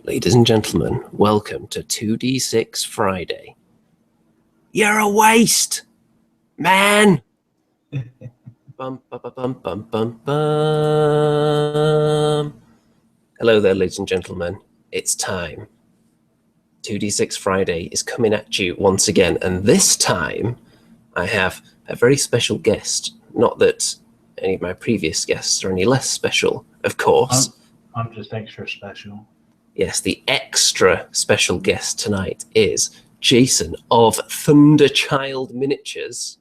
Ladies and gentlemen, welcome to 2D6 Friday. You're a waste, man! Bum, bum, bum, bum, bum, bum. Hello there, ladies and gentlemen. It's time. 2D6 Friday is coming at you once again, and this time I have a very special guest. Not that any of my previous guests are any less special, of course. I'm just extra special. Yes, the extra special guest tonight is Jason of Thunderchild Miniatures,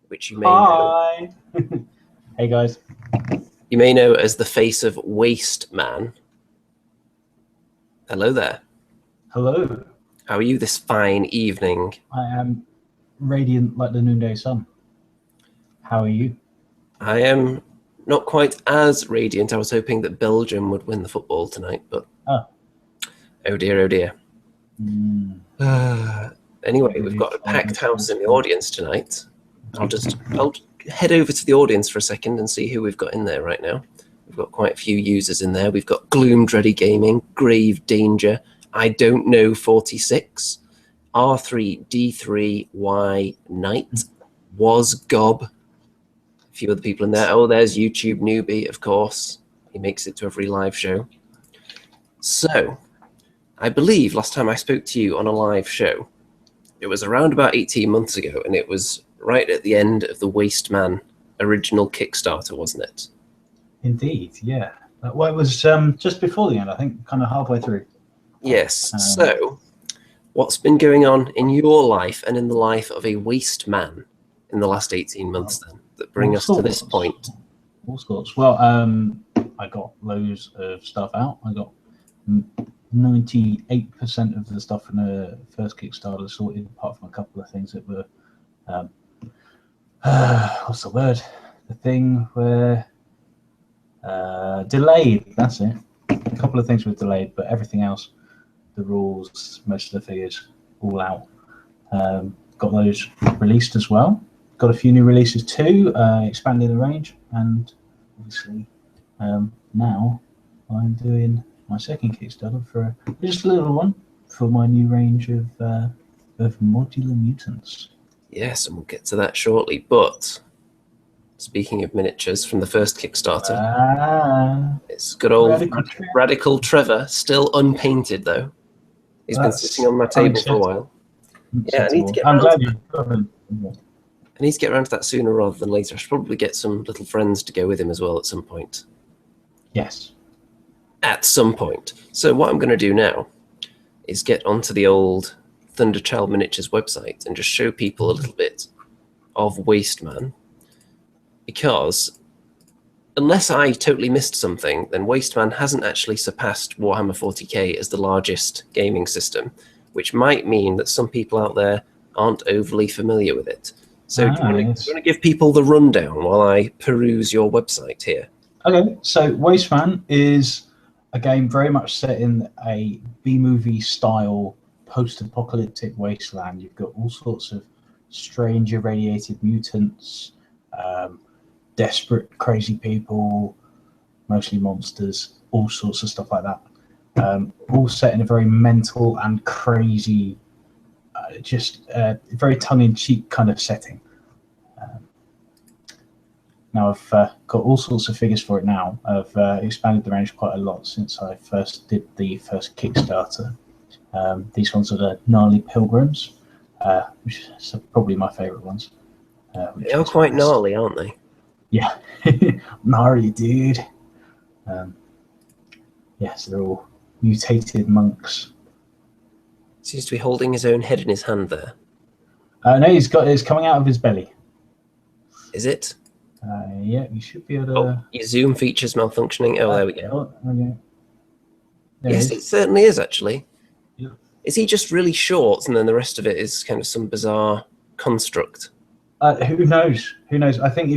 which you may know. Hey guys. You may know as the face of Wasteman. Hello there. Hello. How are you this fine evening? I am radiant like the noonday sun. How are you? I am not quite as radiant. I was hoping that Belgium would win the football tonight, but oh dear, oh dear. Anyway, we've got a packed house in the audience tonight. I'll head over to the audience for a second and see who we've got in there right now. We've got quite a few users in there. We've got Gloom Dready Gaming, Grave Danger, I Don't Know 46, R3D3Y Knight, Was Gob, a few other people in there. Oh, there's YouTube Newbie, of course. He makes it to every live show. So, I believe last time I spoke to you on a live show, it was around about 18 months ago, and it was right at the end of the Wasteman original Kickstarter, wasn't it? Indeed, yeah. Well, it was just before the end, I think, kind of halfway through. Yes. So, what's been going on in your life and in the life of a Wasteman in the last 18 months then, that bring us to this point? All sorts. Well, I got loads of stuff out. I got 98% of the stuff in the first Kickstarter sorted, apart from a couple of things that were, what's the word? The thing where delayed. That's it. A couple of things were delayed, but everything else, the rules, most of the figures, all out. Got those released as well. Got a few new releases too, expanding the range, and obviously now I'm doing my second Kickstarter for just a little one for my new range of Modular Mutants. Yes, and we'll get to that shortly. But speaking of miniatures from the first Kickstarter, it's good old Radical Trevor, still unpainted though. He's been sitting on my table for a while. Yeah, I need to get around to that. I need to get around to that sooner rather than later. I should probably get some little friends to go with him as well at some point. Yes. At some point. So what I'm going to do now is get onto the old Thunderchild Miniatures website and just show people a little bit of Wasteman. Because unless I totally missed something, then Wasteman hasn't actually surpassed Warhammer 40k as the largest gaming system, which might mean that some people out there aren't overly familiar with it. So do you want to give people the rundown while I peruse your website here? Okay, so Wasteman is a game very much set in a B-movie style post-apocalyptic wasteland. You've got all sorts of strange irradiated mutants, desperate, crazy people, mostly monsters, all sorts of stuff like that. All set in a very mental and crazy, very tongue-in-cheek kind of setting. Now I've got all sorts of figures for it now. I've expanded the range quite a lot since I first did the first Kickstarter. These ones are the Gnarly Pilgrims, which are probably my favourite ones. They are quite gnarly, aren't they? Yeah, gnarly, dude. Yes, they're all mutated monks. Seems to be holding his own head in his hand there. No, it's coming out of his belly. Is it? Yeah, you should be able to. Oh, your zoom feature's malfunctioning. Oh, there we go. Okay. Yes, it certainly is actually. Yeah. Is he just really short, and then the rest of it is kind of some bizarre construct? Who knows? Who knows? I think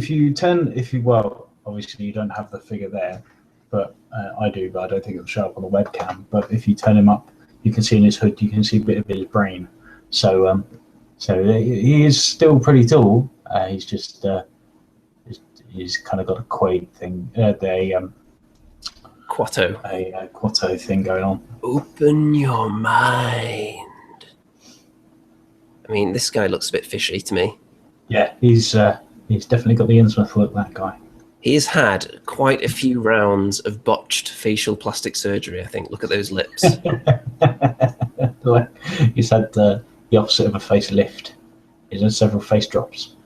well, obviously you don't have the figure there, but I do, but I don't think it'll show up on the webcam. But if you turn him up, you can see in his hood, you can see a bit of his brain. So he is still pretty tall. He's just he's kind of got a quaid thing. Quatto. a Quatto thing going on. Open your mind. I mean, this guy looks a bit fishy to me. Yeah, he's definitely got the Innsmouth look, that guy. He has had quite a few rounds of botched facial plastic surgery, I think. Look at those lips. He's had the opposite of a facelift. He's had several face drops.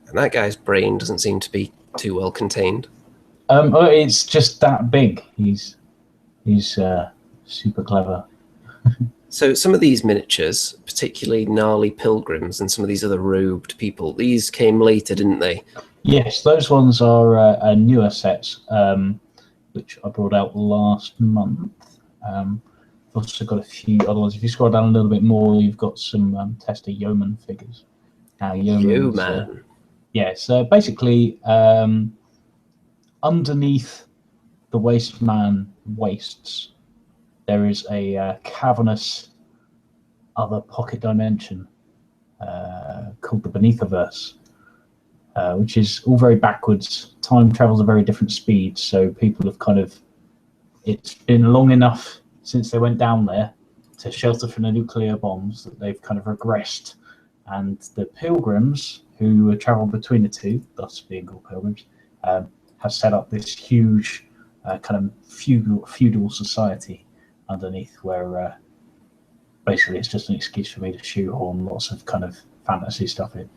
And that guy's brain doesn't seem to be too well contained. It's just that big. He's super clever. So some of these miniatures, particularly gnarly pilgrims and some of these other robed people, these came later, didn't they? Yes, those ones are newer sets, which I brought out last month. I've also got a few other ones. If you scroll down a little bit more, you've got some Tester Yeoman figures. Yeoman. So basically, underneath the Wasteman wastes, there is a cavernous other pocket dimension called the Beneathiverse, which is all very backwards. Time travels at very different speeds, so people have it's been long enough since they went down there to shelter from the nuclear bombs that they've kind of regressed, and the pilgrims who travel between the two, thus being called pilgrims, have set up this huge kind of feudal society underneath, where basically it's just an excuse for me to shoehorn lots of kind of fantasy stuff in.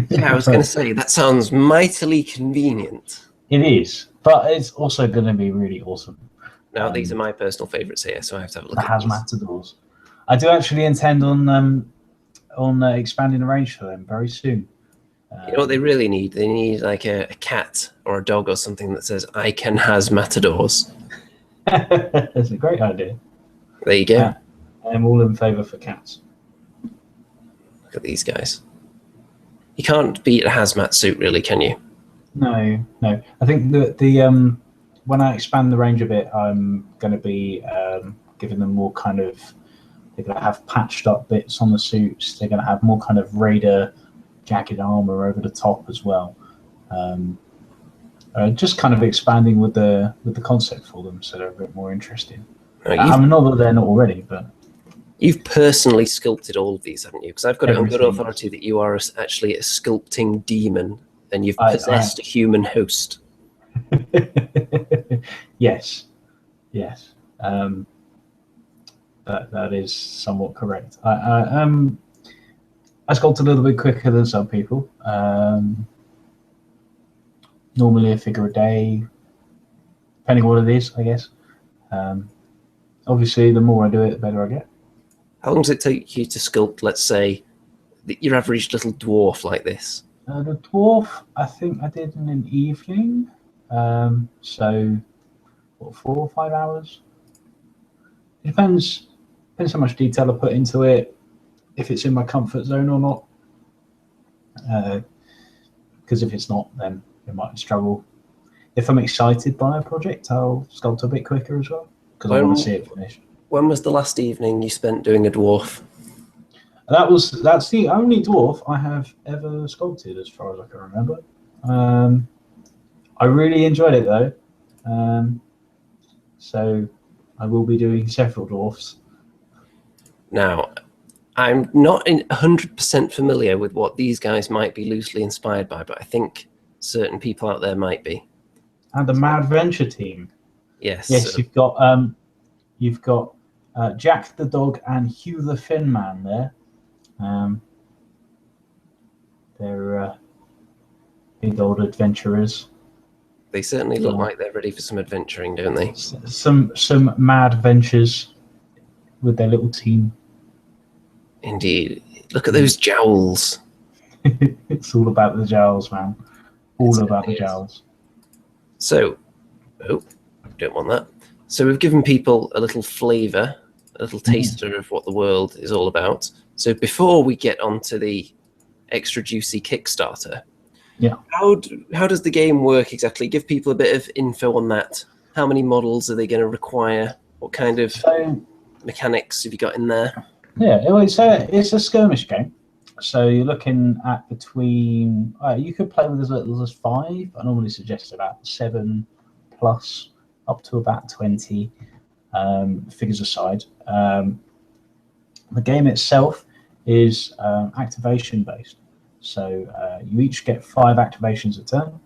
Yeah, I was going to say, that sounds mightily convenient. It is, but it's also going to be really awesome. Now, these are my personal favourites here, so I have to have a look the at these. Hazmatadors. I do actually intend on expanding the range for them very soon. You know what they really need? They need like a cat or a dog or something that says, I can has matadors. That's a great idea. There you go. I'm all in favour for cats. Look at these guys. You can't beat a hazmat suit, really, can you? No. I think the when I expand the range a bit, I'm going to be giving them more kind of. They're going to have patched up bits on the suits. They're going to have more kind of Raider jagged armor over the top as well. Just kind of expanding with the concept for them, so they're a bit more interesting. Not that they're not already, but you've personally sculpted all of these, haven't you? Because I've got it on good authority that you are actually a sculpting demon, and you've possessed a human host. Yes. That is somewhat correct. I sculpt a little bit quicker than some people. Normally a figure a day, depending on what it is, I guess. Obviously, the more I do it, the better I get. How long does it take you to sculpt, let's say, your average little dwarf like this? The dwarf, I think I did in an evening. So, 4 or 5 hours? It depends how much detail I put into it, if it's in my comfort zone or not. Because if it's not, then it might struggle. If I'm excited by a project, I'll sculpt a bit quicker as well, because I want to see it finished. When was the last evening you spent doing a dwarf? That's the only dwarf I have ever sculpted, as far as I can remember. I really enjoyed it though, so I will be doing several dwarfs. Now, I'm not 100% familiar with what these guys might be loosely inspired by, but I think certain people out there might be. And the Mad Venture team. Yes. You've got Jack the dog and Hugh the Fin Man there. They're big old adventurers. They certainly look like they're ready for some adventuring, don't they? Some mad ventures with their little team. Indeed. Look at those jowls. It's all about the jowls, man. All about the jowls. So, don't want that. So we've given people a little flavour, a little taster of what the world is all about. So before we get onto the extra juicy Kickstarter, how does the game work exactly? Give people a bit of info on that. How many models are they going to require? What kind of mechanics have you got in there? Yeah, it's a skirmish game. So you're looking at between, you could play with as little as 5. I normally suggest about 7 plus. up to about 20, figures aside. The game itself is activation based. So you each get 5 activations a turn,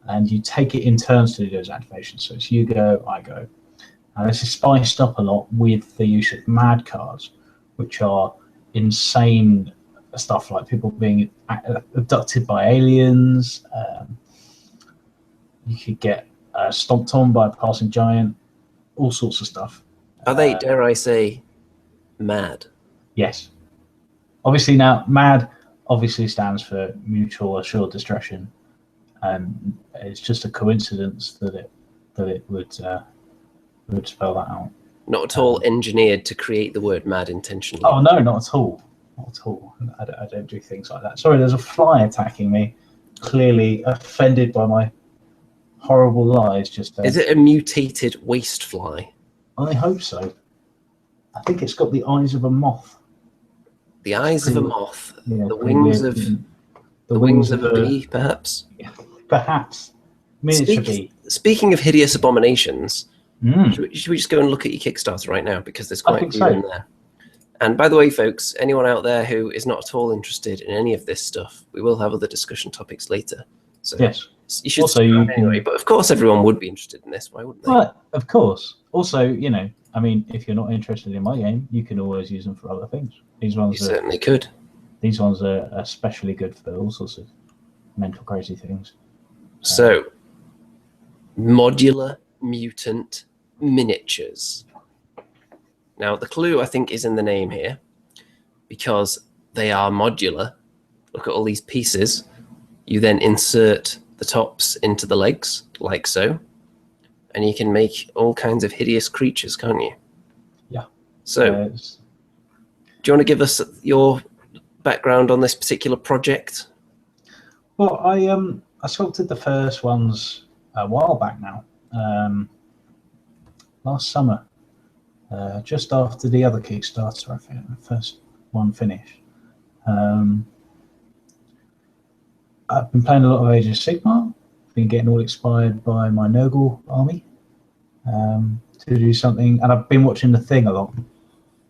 and you take it in turns to do those activations. So it's you go, I go. And this is spiced up a lot with the use of mad cards, which are insane stuff like people being abducted by aliens. You could get stomped on by a passing giant, all sorts of stuff. Are they, dare I say, mad? Yes. Obviously now, MAD obviously stands for Mutual Assured Destruction, and it's just a coincidence that it would spell that out. Not at all engineered to create the word mad intentionally. Oh no, not at all. Not at all. I don't do things like that. Sorry, there's a fly attacking me. Clearly offended by my horrible lies just there. Is it a mutated waste fly? I hope so. I think it's got the eyes of a moth. The eyes of a moth. Yeah, the wings of a bee, perhaps. Yeah, perhaps. Miniature bee. Speaking of hideous abominations, should we just go and look at your Kickstarter right now, because there's quite a few in there. And by the way, folks, anyone out there who is not at all interested in any of this stuff, we will have other discussion topics later. So yes. You should also anyway, but of course everyone would be interested in this. Why wouldn't they? Well, of course. Also, you know, I mean, if you're not interested in my game, you can always use them for other things. These ones certainly could. These ones are especially good for all sorts of mental crazy things. So, Modular Mutant Miniatures. Now, the clue, I think, is in the name here, because they are modular. Look at all these pieces. You then insert the tops into the legs, like so, and you can make all kinds of hideous creatures, can't you? Yeah. So, do you want to give us your background on this particular project? Well, I sculpted the first ones a while back now, last summer, just after the other Kickstarter, I think, the first one finished. I've been playing a lot of Age of Sigmar, been getting all inspired by my Nurgle army to do something, and I've been watching The Thing a lot,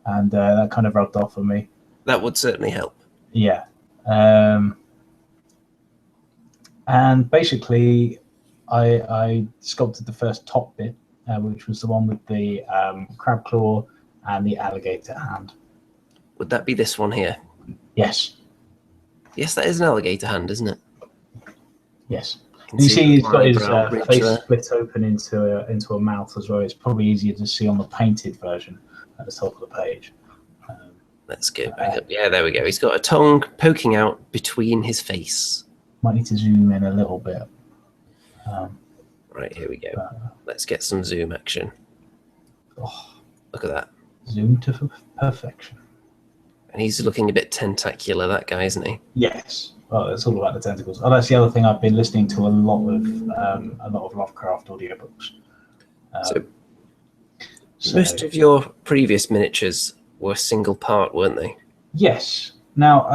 and that kind of rubbed off on me. That would certainly help. Yeah. And basically, I sculpted the first top bit, which was the one with the crab claw and the alligator hand. Would that be this one here? Yes. Yes, that is an alligator hand, isn't it? Yes. You see he's got his face split open into a mouth as well. It's probably easier to see on the painted version at the top of the page. Let's go back up. Yeah, there we go. He's got a tongue poking out between his face. Might need to zoom in a little bit. Right, here we go. Let's get some zoom action. Oh, look at that. Zoom to perfection. And he's looking a bit tentacular, that guy, isn't he? Yes. Well, it's all about the tentacles. Oh, that's the other thing. I've been listening to a lot of Lovecraft audiobooks. So most of your previous miniatures were single part, weren't they? Yes. Now,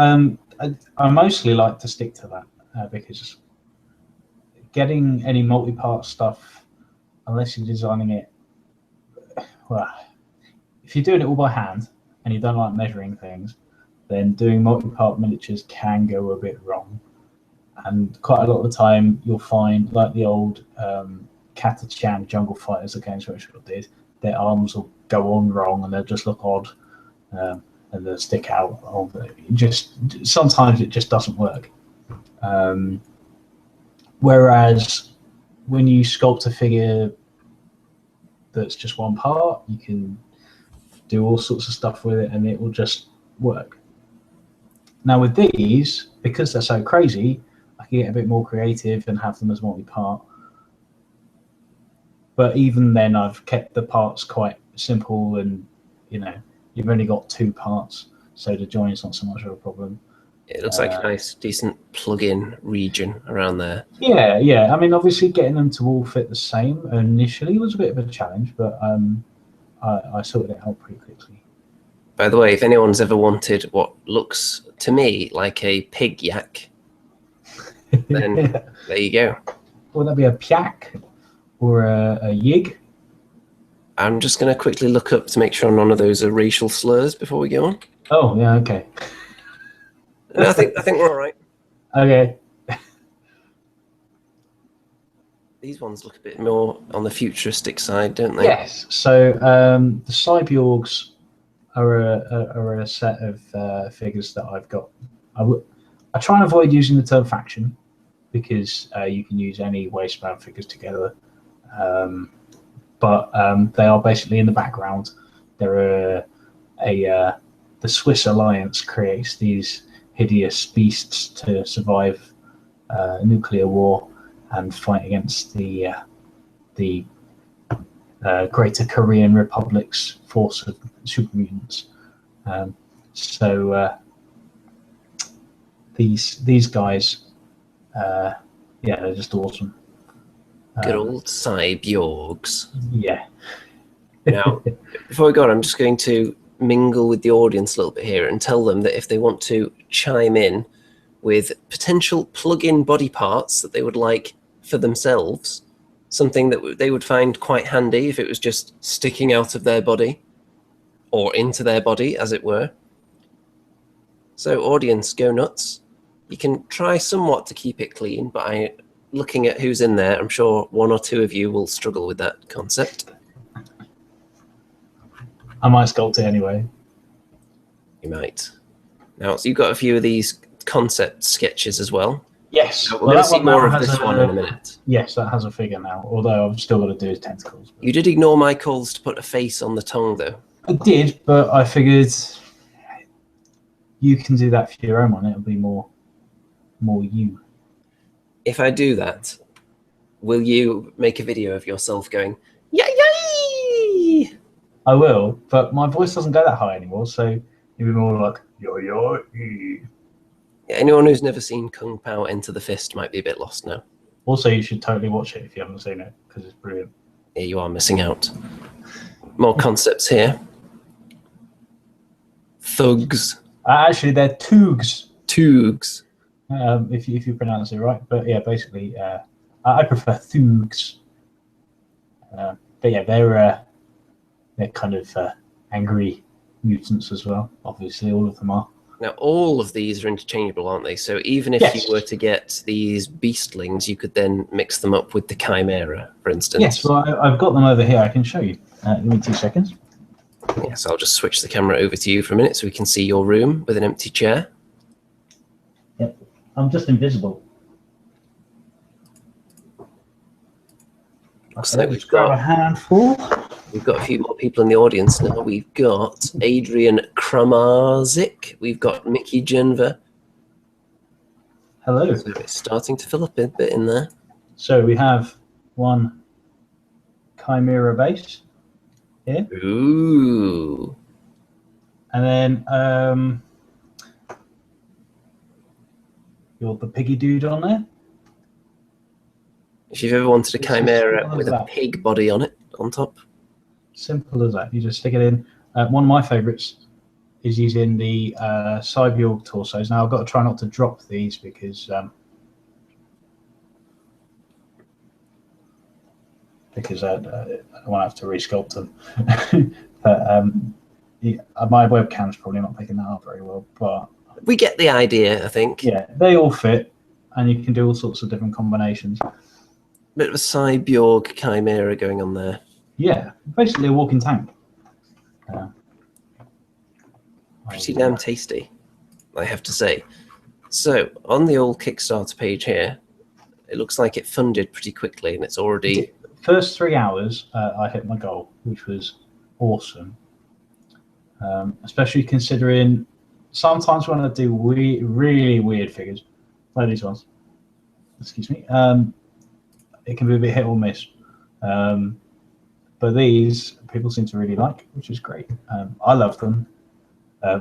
I mostly like to stick to that because getting any multi-part stuff, unless you're designing it, well, if you're doing it all by hand and you don't like measuring things, then doing multi-part miniatures can go a bit wrong. And quite a lot of the time, you'll find, like the old Catachan Jungle Fighters that Games Workshop did, their arms will go on wrong and they'll just look odd and they'll stick out. Sometimes it just doesn't work. Whereas when you sculpt a figure that's just one part, you can do all sorts of stuff with it and it will just work. Now with these, because they're so crazy, I can get a bit more creative and have them as multi-part. But even then, I've kept the parts quite simple, and you've only got 2 parts, so the join's not so much of a problem. It looks like a nice, decent plug-in region around there. Yeah. I mean, obviously, getting them to all fit the same initially was a bit of a challenge, but I sorted it out pretty quickly. By the way, if anyone's ever wanted what looks to me like a pig yak, then there you go. Would that be a piak? or a yig. I'm just going to quickly look up to make sure none of those are racial slurs before we go on. Oh, yeah, okay. No, I think we're all right. Okay. These ones look a bit more on the futuristic side, don't they? Yes. So the Cyborgs are a set of figures that I've got. I try and avoid using the term faction because you can use any Wasteman figures together. But they are basically in the background. They're the Swiss Alliance creates these hideous beasts to survive nuclear war and fight against the Greater Korean Republic's force of super mutants. These guys, yeah, they're just awesome. Good old Cyborgs. Yeah. Now, before we go on, I'm just going to mingle with the audience a little bit here and tell them that if they want to chime in with potential plug-in body parts that they would like for themselves, something that they would find quite handy if it was just sticking out of their body or into their body, as it were. So, audience, go nuts. You can try somewhat to keep it clean, but looking at who's in there, I'm sure one or two of you will struggle with that concept. I might sculpt it anyway. You might. Now, so you've got a few of these concept sketches as well. Yes. We're going to see more of this one in a minute. Yes, that has a figure now, although I've still got to do his tentacles. You did ignore my calls to put a face on the tongue, though. I did, but I figured you can do that for your own one. It'll be more you. If I do that, will you make a video of yourself going, yay, yay? I will, but my voice doesn't go that high anymore, so you'll be more like, yo, yo, ee. Yeah, anyone who's never seen Kung Pao Enter the Fist might be a bit lost now. Also, you should totally watch it if you haven't seen it, because it's brilliant. Yeah, you are missing out. More concepts here. Thugs. Actually, they're Toogs. Toogs. If you pronounce it right. But yeah, basically, I prefer Thugs. But yeah, they're kind of angry mutants as well. Obviously, all of them are. Now, all of these are interchangeable, aren't they? So even if you were to get these beastlings, you could then mix them up with the Chimera, for instance. Yes, well, I've got them over here. I can show you. Give me 2 seconds. Yes, I'll just switch the camera over to you for a minute so we can see your room with an empty chair. Yep, I'm just invisible. Looks like we've got a got handful. We've got a few more people in the audience now. We've got Adrian Kramarzik. We've got Mickey Genver. Hello. So it's starting to fill up a bit in there. So we have one Chimera base here. Ooh. And then you're the piggy dude on there. If you've ever wanted a Chimera with a pig body on it, on top. Simple as that. You just stick it in. One of my favourites is using the Cyborg torsos. Now I've got to try not to drop these because I don't want to have to resculpt them. But yeah, my webcam's probably not picking that up very well. But we get the idea, I think. Yeah, they all fit, and you can do all sorts of different combinations. Bit of a Cyborg Chimera going on there. Yeah, basically a walking tank. Pretty damn tasty, I have to say. So, on the old Kickstarter page here, it looks like it funded pretty quickly, and it's already... First 3 hours, I hit my goal, which was awesome. Especially considering sometimes when I do really weird figures, like these ones, excuse me, it can be a bit hit or miss. But these people seem to really like, which is great. I love them,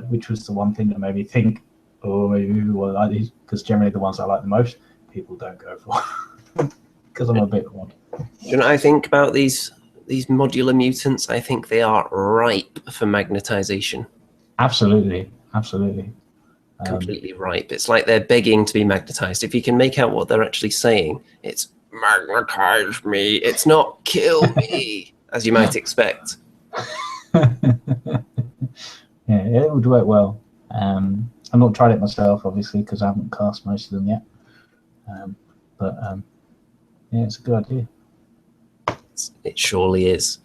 which was the one thing that made me think, oh, maybe people will like these, because generally the ones I like the most, people don't go for, because I'm a bit odd. Do you know what I think about these modular mutants? I think they are ripe for magnetization. Absolutely. Completely ripe. It's like they're begging to be magnetized. If you can make out what they're actually saying, it's magnetize me. It's not kill me, as you might expect. Yeah, it would work well. I've not tried it myself, obviously, because I haven't cast most of them yet. Yeah, it's a good idea. It surely is.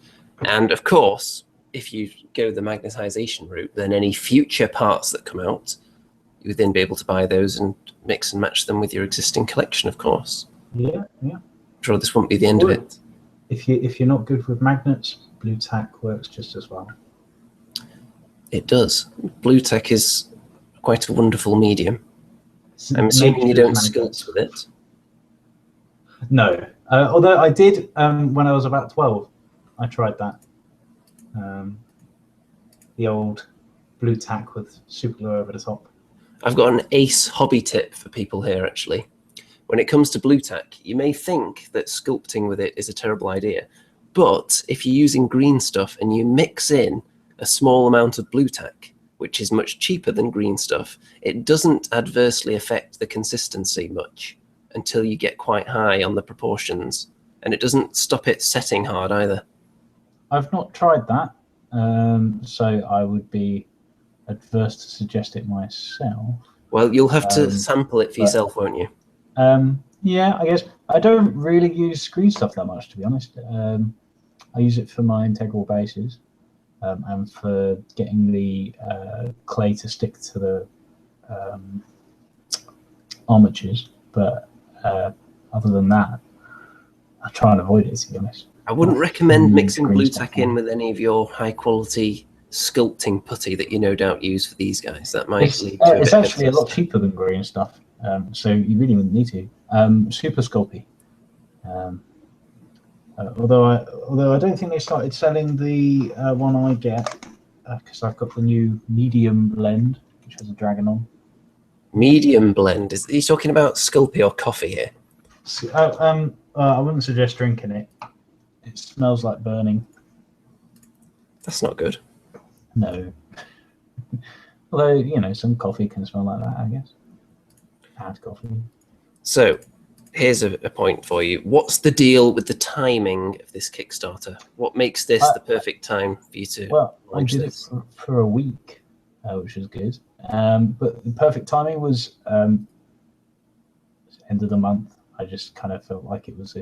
And of course, if you go the magnetization route, then any future parts that come out, you would then be able to buy those and mix and match them with your existing collection, of course. Yeah. I'm sure this won't be the end of it. If you're not good with magnets, blue tack works just as well. It does. Blue tack is quite a wonderful medium. I'm assuming you don't sculpt with it. No, although I did when I was about 12. I tried that. The old blue tack with super glue over the top. I've got an ace hobby tip for people here, actually. When it comes to blue tack, you may think that sculpting with it is a terrible idea, but if you're using green stuff and you mix in a small amount of blue tack, which is much cheaper than green stuff, it doesn't adversely affect the consistency much until you get quite high on the proportions, and it doesn't stop it setting hard either. I've not tried that, so I would be adverse to suggest it myself. Well, you'll have to sample it for yourself, won't you? Yeah, I guess. I don't really use green stuff that much, to be honest. I use it for my integral bases and for getting the clay to stick to the armatures, but other than that, I try and avoid it, to be honest. I wouldn't recommend mixing blue tack in with any of your high quality sculpting putty that you no doubt use for these guys. That might lead to it's actually a lot cheaper than green stuff, so you really wouldn't need to. Super Sculpey. Although I don't think they started selling the one I get because I've got the new medium blend, which has a dragon on. Medium blend. Are you talking about Sculpey or coffee here? I wouldn't suggest drinking it. It smells like burning. That's not good. No. Although, some coffee can smell like that, I guess. Hard coffee. So, here's a point for you. What's the deal with the timing of this Kickstarter? What makes this the perfect time for you to launch this? I did it for a week, which was good. But the perfect timing was end of the month. I just kind of felt like it was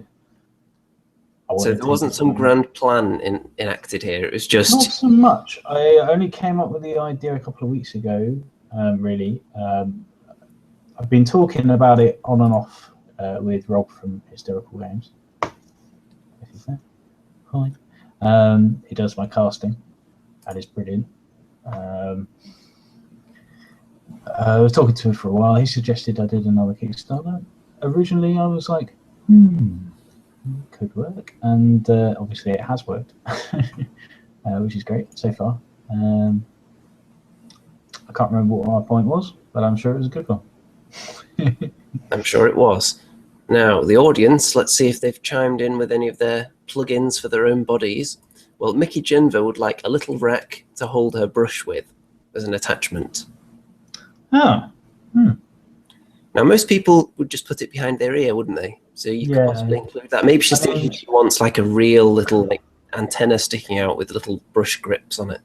so there wasn't some grand plan enacted here. It was just not so much. I only came up with the idea a couple of weeks ago. Really, I've been talking about it on and off with Rob from Hysterical Games. Hi. He does my casting. That is brilliant. I was talking to him for a while. He suggested I did another Kickstarter. Originally, I was like, could work, and obviously it has worked, which is great so far. I can't remember what my point was, but I'm sure it was a good one. I'm sure it was. Now, the audience, let's see if they've chimed in with any of their plugins for their own bodies. Well, Mickey Genva would like a little rack to hold her brush with as an attachment. Oh. Now, most people would just put it behind their ear, wouldn't they? So you could possibly include that. Maybe she's thinking she wants like a real little antenna sticking out with little brush grips on it.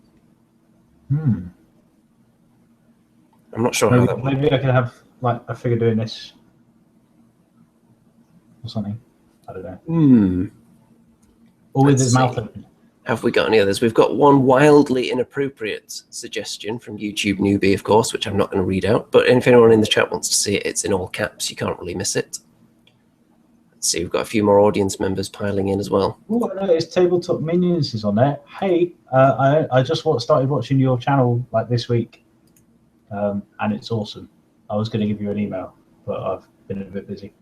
I'm not sure how that works. Maybe I could have like a figure doing this or something. I don't know. Or with his mouth open. Have we got any others? We've got one wildly inappropriate suggestion from YouTube Newbie, of course, which I'm not going to read out. But if anyone in the chat wants to see it, it's in all caps. You can't really miss it. Let's see, we've got a few more audience members piling in as well. Oh, I noticed Tabletop Minions is on there. Hey, I just started watching your channel like this week, and it's awesome. I was going to give you an email, but I've been a bit busy.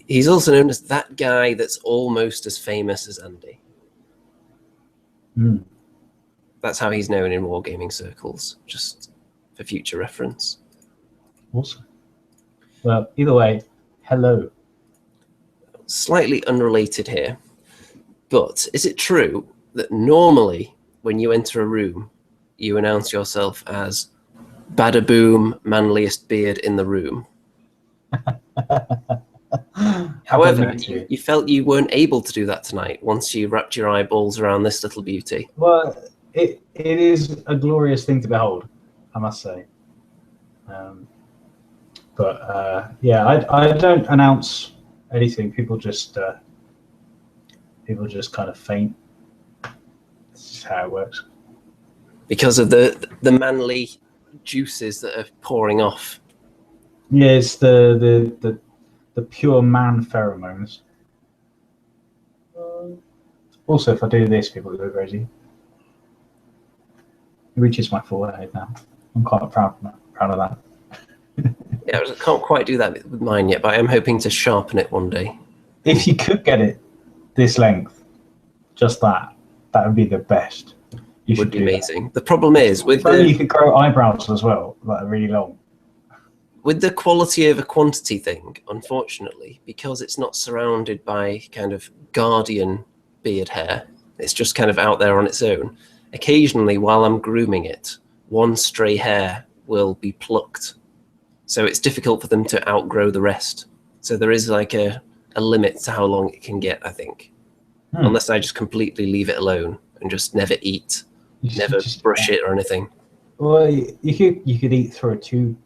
He's also known as that guy that's almost as famous as Andy. That's how he's known in wargaming circles, just for future reference. Awesome. Well, either way, hello. Slightly unrelated here, but is it true that normally when you enter a room, you announce yourself as Badaboom, manliest beard in the room? However, you felt you weren't able to do that tonight once you wrapped your eyeballs around this little beauty. Well, it is a glorious thing to behold, I must say. Yeah, I don't announce anything. People just kind of faint. This is how it works. Because of the manly juices that are pouring off. Yeah, it's the pure man pheromones. Also, if I do this, people go crazy. It reaches my forehead now. I'm quite proud of that. Yeah, I can't quite do that with mine yet, but I am hoping to sharpen it one day. If you could get it this length, just that would be the best. It would be amazing. The problem is with you could grow eyebrows as well, like really long. With the quality over quantity thing, unfortunately, because it's not surrounded by kind of guardian beard hair, it's just kind of out there on its own. Occasionally, while I'm grooming it, one stray hair will be plucked. So it's difficult for them to outgrow the rest. So there is like a limit to how long it can get, I think. Unless I just completely leave it alone and just never eat, never brush it or anything. Well, you could eat through a tube.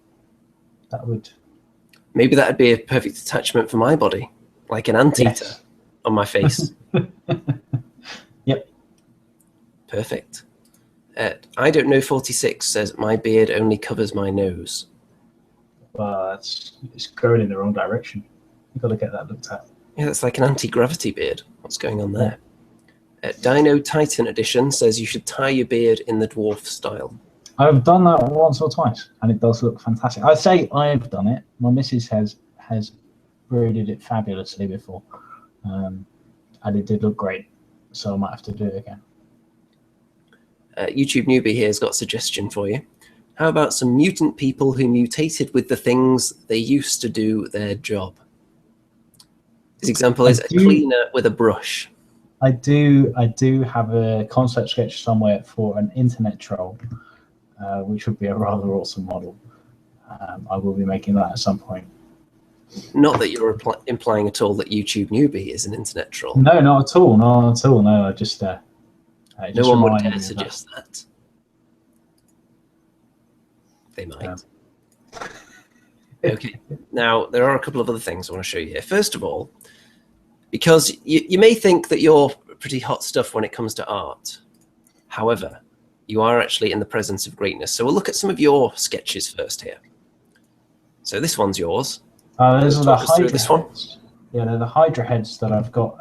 That would... Maybe that would be a perfect attachment for my body, like an anteater on my face. Yep. Perfect. I don't know 46 says, my beard only covers my nose. Well, it's growing in the wrong direction. You've got to get that looked at. Yeah, that's like an anti-gravity beard. What's going on there? Dino Titan Edition says you should tie your beard in the dwarf style. I've done that once or twice, and it does look fantastic. I'd say I've done it. My missus has braided it fabulously before, and it did look great. So I might have to do it again. YouTube newbie here has got a suggestion for you. How about some mutant people who mutated with the things they used to do their job? His example is a cleaner with a brush. I do have a concept sketch somewhere for an internet troll, which would be a rather awesome model. I will be making that at some point. Not that you're implying at all that YouTube newbie is an internet troll. No, not at all. Not at all. No, I just... no one would dare suggest that. They might. Okay. Now, there are a couple of other things I want to show you here. First of all, because you may think that you're pretty hot stuff when it comes to art. However, you are actually in the presence of greatness. So we'll look at some of your sketches first here. So this one's yours. Those are the Hydra this one. Heads. Yeah, they're the Hydra heads that I've got.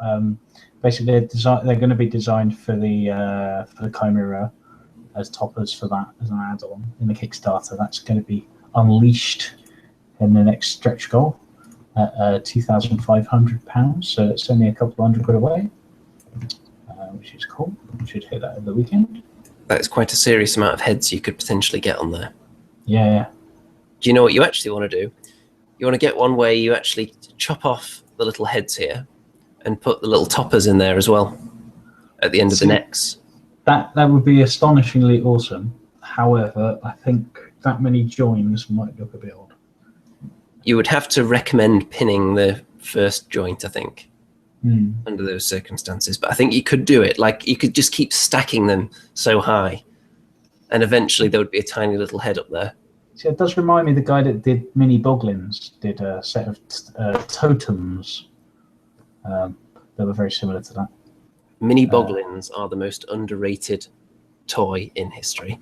Basically, they're going to be designed for the Chimera as toppers for that as an add-on in the Kickstarter. That's going to be unleashed in the next stretch goal at £2,500. So it's only a couple of £100 away, which is cool. Should hit that over the weekend. That's quite a serious amount of heads you could potentially get on there. Yeah. Do you know what you actually want to do? You want to get one where you actually chop off the little heads here and put the little toppers in there as well at the end of the necks. That would be astonishingly awesome. However, I think that many joins might look a bit odd. You would have to recommend pinning the first joint, I think, under those circumstances. But I think you could do it. Like, you could just keep stacking them so high, and eventually there would be a tiny little head up there. See, it does remind me, the guy that did Mini Boglins did a set of totems that were very similar to that. Mini Boglins are the most underrated toy in history.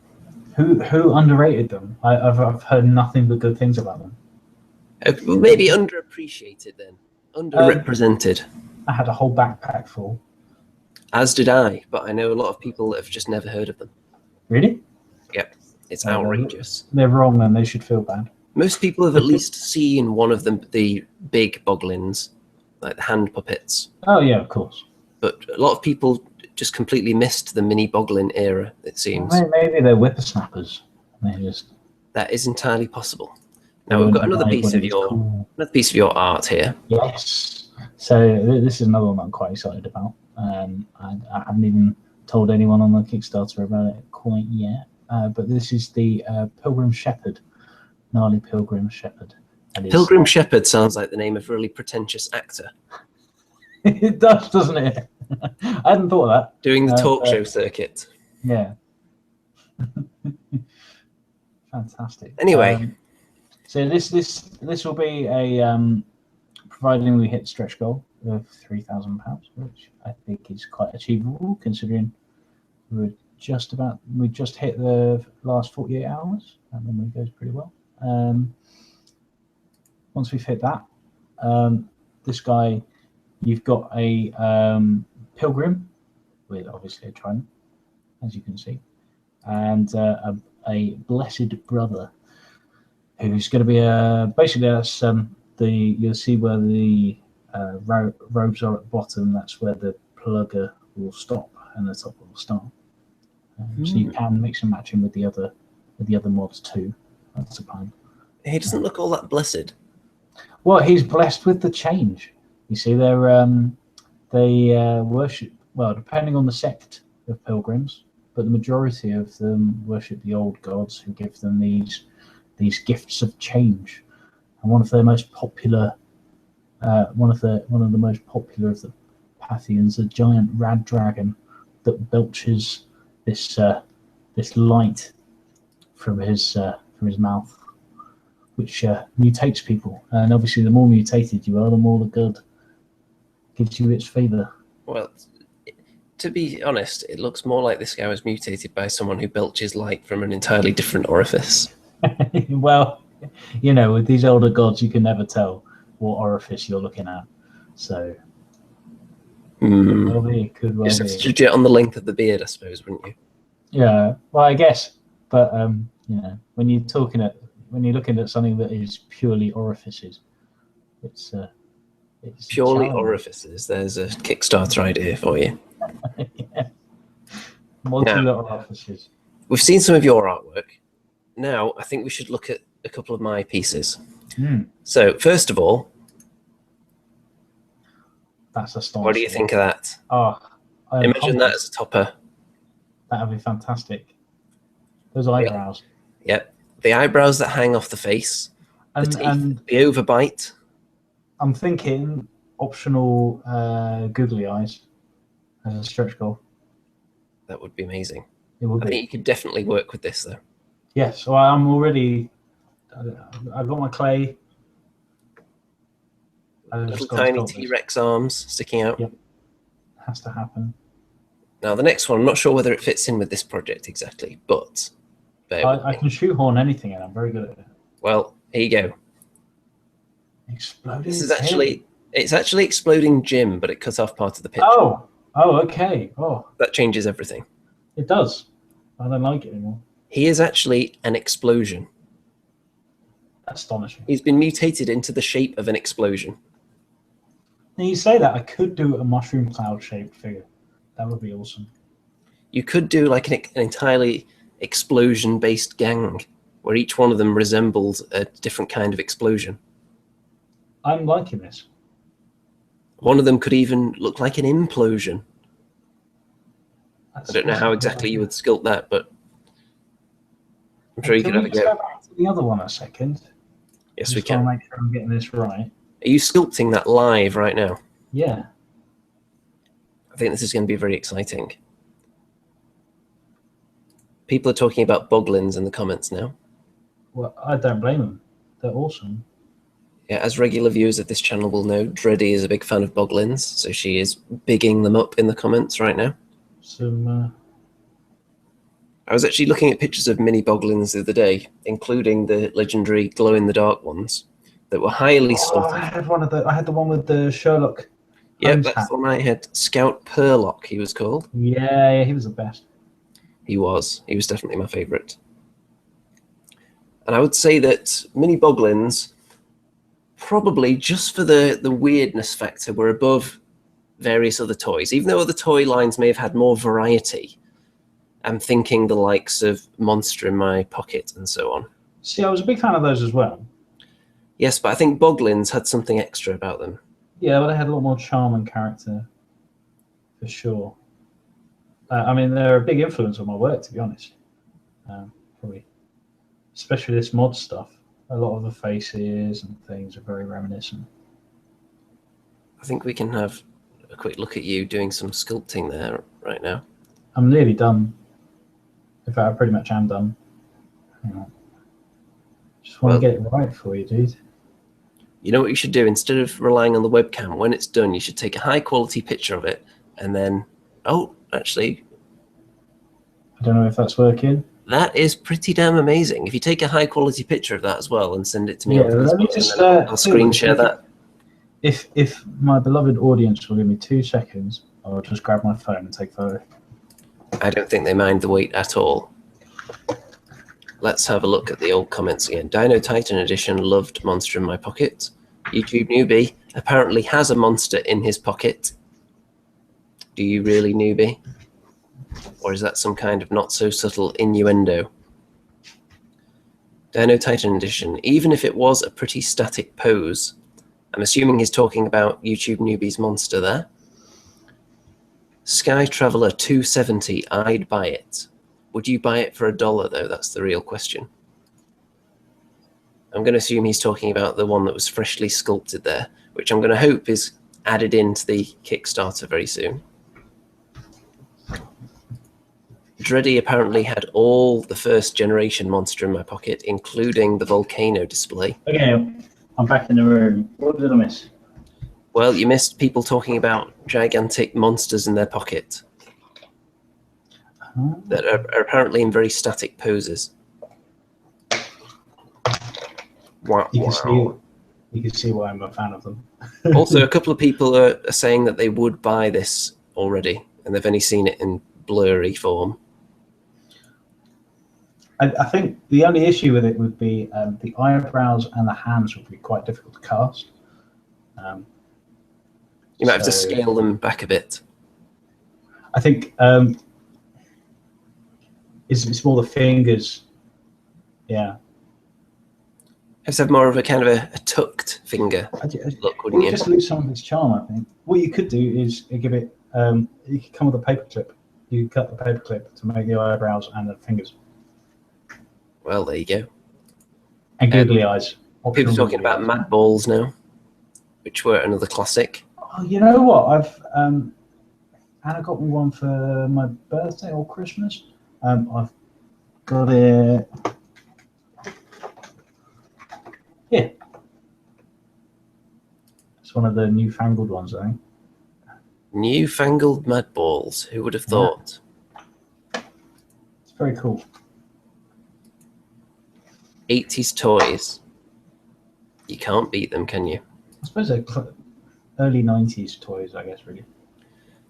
Who underrated them? I've heard nothing but good things about them. Maybe underappreciated then. Underrepresented. I had a whole backpack full. As did I, but I know a lot of people that have just never heard of them. Really? Yep. It's outrageous. They're wrong and they should feel bad. Most people have at least seen one of them, the big Boglins, like the hand puppets. Oh, yeah, of course. But a lot of people just completely missed the Mini Boglin era, it seems. Well, maybe they're whippersnappers. That is entirely possible. Now we've got another piece of your art here. Yes. So this is another one I'm quite excited about. I haven't even told anyone on the Kickstarter about it quite yet. But this is the Pilgrim Shepherd, gnarly Pilgrim Shepherd. And Pilgrim Shepherd sounds like the name of a really pretentious actor. It does, doesn't it? I hadn't thought of that. Doing the talk show circuit. Yeah. Fantastic. Anyway. So this will be a providing we hit stretch goal of £3,000, which I think is quite achievable considering we just hit the last 48 hours. That normally goes pretty well. Once we've hit that, this guy, you've got a pilgrim with obviously a trident, as you can see, and a blessed brother, who's going to be basically that's you'll see where the robes are at the bottom. That's where the plugger will stop and the top will start. So you can mix and match him with the other mods too. That's the plan. He doesn't look all that blessed. Well, he's blessed with the change. You see, they worship, well, depending on the sect of pilgrims, but the majority of them worship the old gods who give them these gifts of change. And one of the most popular of the Pathians, a giant rad dragon that belches this light from his mouth, which mutates people. And obviously, the more mutated you are, the more the god gives you its favor. Well, to be honest, it looks more like this guy was mutated by someone who belches light from an entirely different orifice. Well, you know, with these older gods, you can never tell what orifice you're looking at. So, could well be. Just have to judge it on the length of the beard, I suppose, wouldn't you? Yeah, well, I guess. But you know, when you're looking at something that is purely orifices, it's purely orifices. There's a Kickstarter idea for you. Yeah. Modular orifices. We've seen some of your artwork. Now, I think we should look at a couple of my pieces. So, first of all, that's astonishing. What do you think of that? Oh, imagine that as a topper. That would be fantastic. Those eyebrows. Yep. The eyebrows that hang off the face, the teeth, and the overbite. I'm thinking optional googly eyes as a stretch goal. That would be amazing. It would I think you could definitely work with this, though. Yes, well, I'm already. I've got my clay. Little tiny T-Rex arms sticking out. Yep, has to happen. Now the next one, I'm not sure whether it fits in with this project exactly, but I can shoehorn anything in. I'm very good at it. Well, here you go. Exploding. This is it's actually exploding Jim, but it cut off part of the picture. Oh, okay. Oh, that changes everything. It does. I don't like it anymore. He is actually an explosion. Astonishing. He's been mutated into the shape of an explosion. Now you say that, I could do a mushroom cloud shaped figure. That would be awesome. You could do like an entirely explosion-based gang, where each one of them resembled a different kind of explosion. I'm liking this. One of them could even look like an implosion. I don't know how exactly you would sculpt that, but I'm sure you could have a go. Go back to the other one a second. Yes, we can. Make sure I'm getting this right. Are you sculpting that live right now? Yeah. I think this is going to be very exciting. People are talking about boglins in the comments now. Well, I don't blame them. They're awesome. Yeah, as regular viewers of this channel will know, Dreddy is a big fan of boglins, so she is bigging them up in the comments right now. I was actually looking at pictures of mini boglins the other day, including the legendary glow-in-the-dark ones that were highly sought. I had the one with the Sherlock. Yep, that's the one I had. Scout Perlock, he was called. Yeah, he was the best. He was definitely my favourite. And I would say that mini boglins, probably just for the weirdness factor, were above various other toys. Even though other toy lines may have had more variety, I'm thinking the likes of Monster in My Pocket and so on. See, I was a big fan of those as well. Yes, but I think boglins had something extra about them. Yeah, but they had a lot more charm and character, for sure. I mean, they're a big influence on my work, to be honest. Probably, especially this mod stuff. A lot of the faces and things are very reminiscent. I think we can have a quick look at you doing some sculpting there right now. I'm nearly done. In fact, I pretty much am done. Hang on. Just want to get it right for you, dude. You know what you should do? Instead of relying on the webcam, when it's done, you should take a high-quality picture of it, and then... Oh, actually... I don't know if that's working. That is pretty damn amazing. If you take a high-quality picture of that as well and send it to me Yeah, on let me Facebook, just, I'll screen share that. If my beloved audience will give me 2 seconds, I'll just grab my phone and take a photo. I don't think they mind the wait at all. Let's have a look at the old comments again. Dino Titan Edition loved Monster in my pocket. YouTube newbie apparently has a monster in his pocket. Do you really, newbie? Or is that some kind of not so subtle innuendo? Dino Titan Edition, even if it was a pretty static pose, I'm assuming he's talking about YouTube newbie's monster there. Sky Traveller 270, I'd buy it. Would you buy it for $1 though? That's the real question. I'm going to assume he's talking about the one that was freshly sculpted there, which I'm going to hope is added into the Kickstarter very soon. Dreddy apparently had all the first generation monster in my pocket, including the volcano display. Okay, I'm back in the room. What did I miss? Well, you missed people talking about gigantic monsters in their pocket that are apparently in very static poses. Wow. You can see why I'm a fan of them. Also, a couple of people are saying that they would buy this already, and they've only seen it in blurry form. I think the only issue with it would be the eyebrows and the hands would be quite difficult to cast. You might have to scale them back a bit. I think it's more the fingers. Yeah. Have to have more of a kind of a tucked finger look, wouldn't you? Just lose some of its charm, I think. What you could do is give it. You could come with a paper clip. You could cut the paper clip to make the eyebrows and the fingers. Well, there you go. And googly eyes. People are talking about Mad Balls now, which were another classic. Oh, you know what? Anna got me one for my birthday or Christmas. I've got it. Yeah. It's one of the newfangled ones, I think. Newfangled Mad Balls. Who would have thought? It's very cool. 80s toys. You can't beat them, can you? I suppose they're early 90s toys, I guess, really.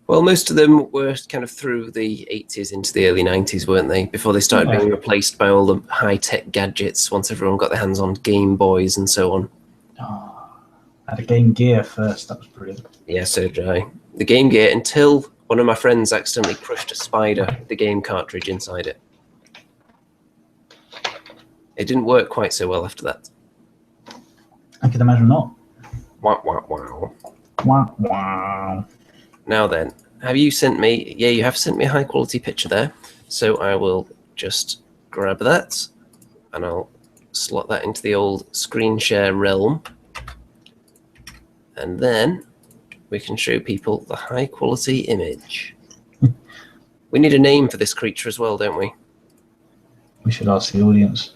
Well, most of them were kind of through the 80s into the early 90s, weren't they? Before they started being replaced by all the high-tech gadgets once everyone got their hands on Game Boys and so on. Oh, I had a Game Gear first. That was brilliant. Yeah, so did I. The Game Gear, until one of my friends accidentally crushed a spider with the game cartridge inside it. It didn't work quite so well after that. I can imagine not. Wow, wow, wow. Wow, wow. Now then, have you sent me... Yeah, you have sent me a high-quality picture there. So I will just grab that, and I'll slot that into the old screen share realm. And then we can show people the high-quality image. We need a name for this creature as well, don't we? We should ask the audience.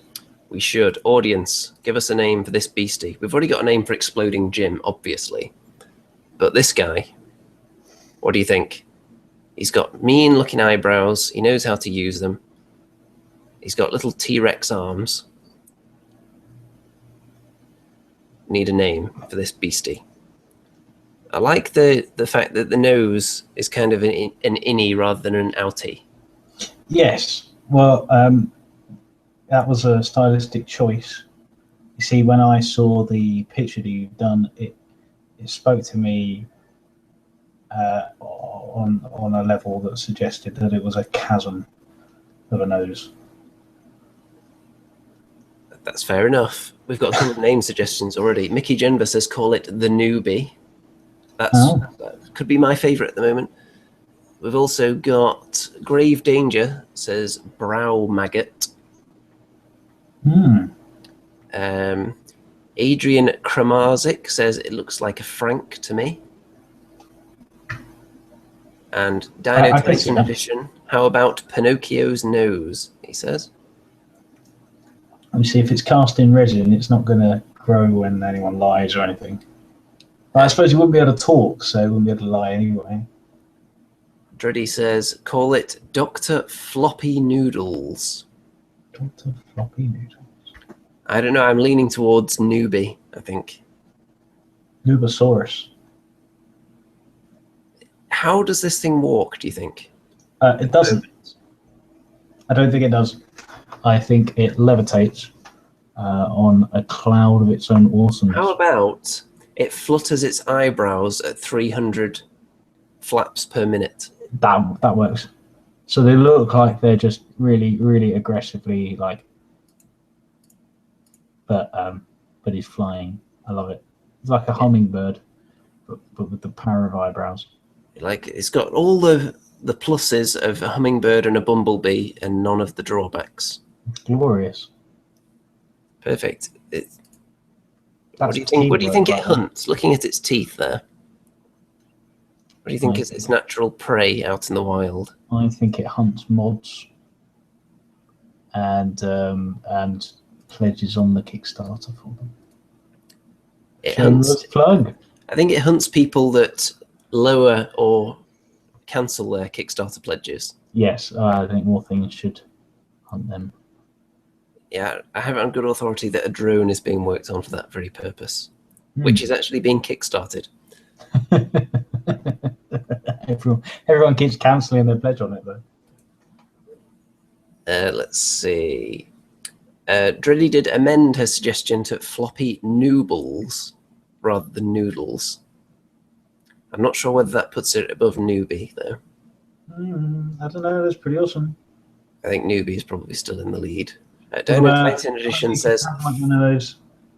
We should. Audience, give us a name for this beastie. We've already got a name for Exploding Jim, obviously. But this guy, what do you think? He's got mean-looking eyebrows. He knows how to use them. He's got little T-Rex arms. Need a name for this beastie. I like the fact that the nose is kind of an innie rather than an outie. Yes. Well, that was a stylistic choice. You see, when I saw the picture that you've done, it spoke to me on a level that suggested that it was a chasm of a nose. That's fair enough. We've got a couple of name suggestions already. Mickey Jenver says call it the Newbie. That could be my favourite at the moment. We've also got Grave Danger says Brow Maggot. Adrian Kramarzik says it looks like a Frank to me. And Dino I can see Titan that. Edition. How about Pinocchio's nose? He says. And see, if it's cast in resin, it's not going to grow when anyone lies or anything. But I suppose you wouldn't be able to talk, so you wouldn't be able to lie anyway. Dreddy says, call it Dr. Floppy Noodles. Dr. Floppy Noodles. I don't know. I'm leaning towards newbie, I think. Nubosaurus. How does this thing walk, do you think? It doesn't. I don't think it does. I think it levitates on a cloud of its own awesomeness. How about it flutters its eyebrows at 300 flaps per minute? That works. So they look like they're just really, really aggressively like. But he's flying. I love it. It's like a hummingbird, but with the power of eyebrows. Like it's got all the pluses of a hummingbird and a bumblebee, and none of the drawbacks. It's glorious. Perfect. What do you think? What do you think it hunts? Looking at its teeth there. What do you think is its natural prey out in the wild? I think it hunts mods and pledges on the Kickstarter for them. It hunts. Plug. I think it hunts people that lower or cancel their Kickstarter pledges. Yes, I think more things should hunt them. Yeah, I have it on good authority that a drone is being worked on for that very purpose, which is actually being kickstarted. Everyone keeps cancelling their pledge on it, though. Let's see. Drilly did amend her suggestion to floppy noobles rather than noodles. I'm not sure whether that puts it above newbie, though. I don't know. That's pretty awesome. I think newbie is probably still in the lead. Dino Titan Edition says like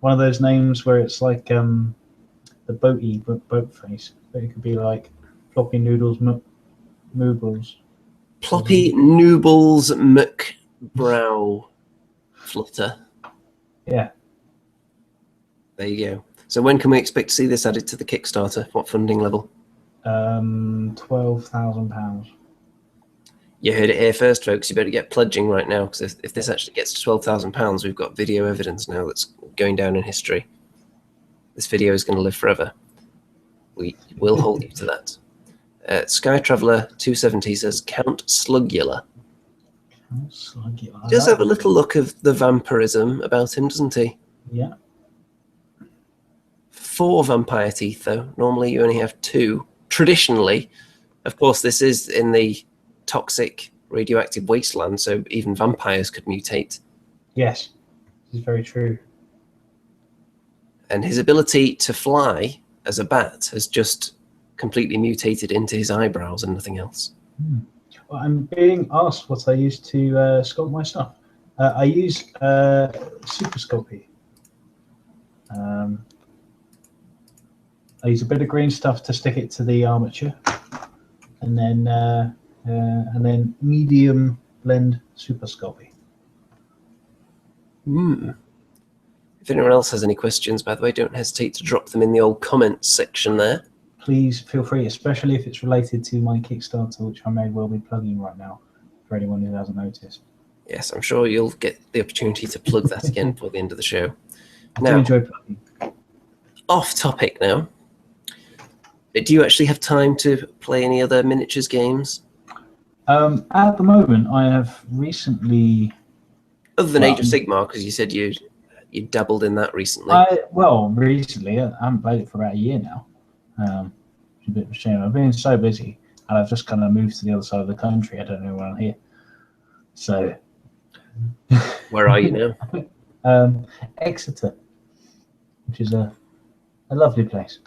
one of those names where it's like the boat face. But it could be like floppy noodles, moobles. Ploppy Noobles McBrow Flutter. Yeah. There you go. So when can we expect to see this added to the Kickstarter? What funding level? £12,000. You heard it here first, folks. You better get pledging right now, because if this actually gets to £12,000, we've got video evidence now that's going down in history. This video is going to live forever. We will hold you to that. Sky Traveller 270 says Count Slugula. He does have a little look of the vampirism about him, doesn't he? Yeah. 4 vampire teeth, though. Normally you only have 2. Traditionally, of course, this is in the toxic radioactive wasteland, so even vampires could mutate. Yes, this is very true. And his ability to fly as a bat has just completely mutated into his eyebrows and nothing else. Well, I'm being asked what I use to sculpt my stuff. I use Super Sculpey. I use a bit of green stuff to stick it to the armature, and then medium blend Super Sculpey. If anyone else has any questions, by the way, don't hesitate to drop them in the old comments section there. Please feel free, especially if it's related to my Kickstarter, which I may well be plugging right now, for anyone who hasn't noticed. Yes, I'm sure you'll get the opportunity to plug that again before the end of the show. I do enjoy plugging. Off topic now. Do you actually have time to play any other miniatures games? At the moment, I have recently... Other than Age of Sigmar, because you said you dabbled in that recently. Recently. I haven't played it for about a year now. It's a bit of a shame. I've been so busy, and I've just kind of moved to the other side of the country. I don't know when I'm here. So... Where are you now? Exeter, which is a lovely place.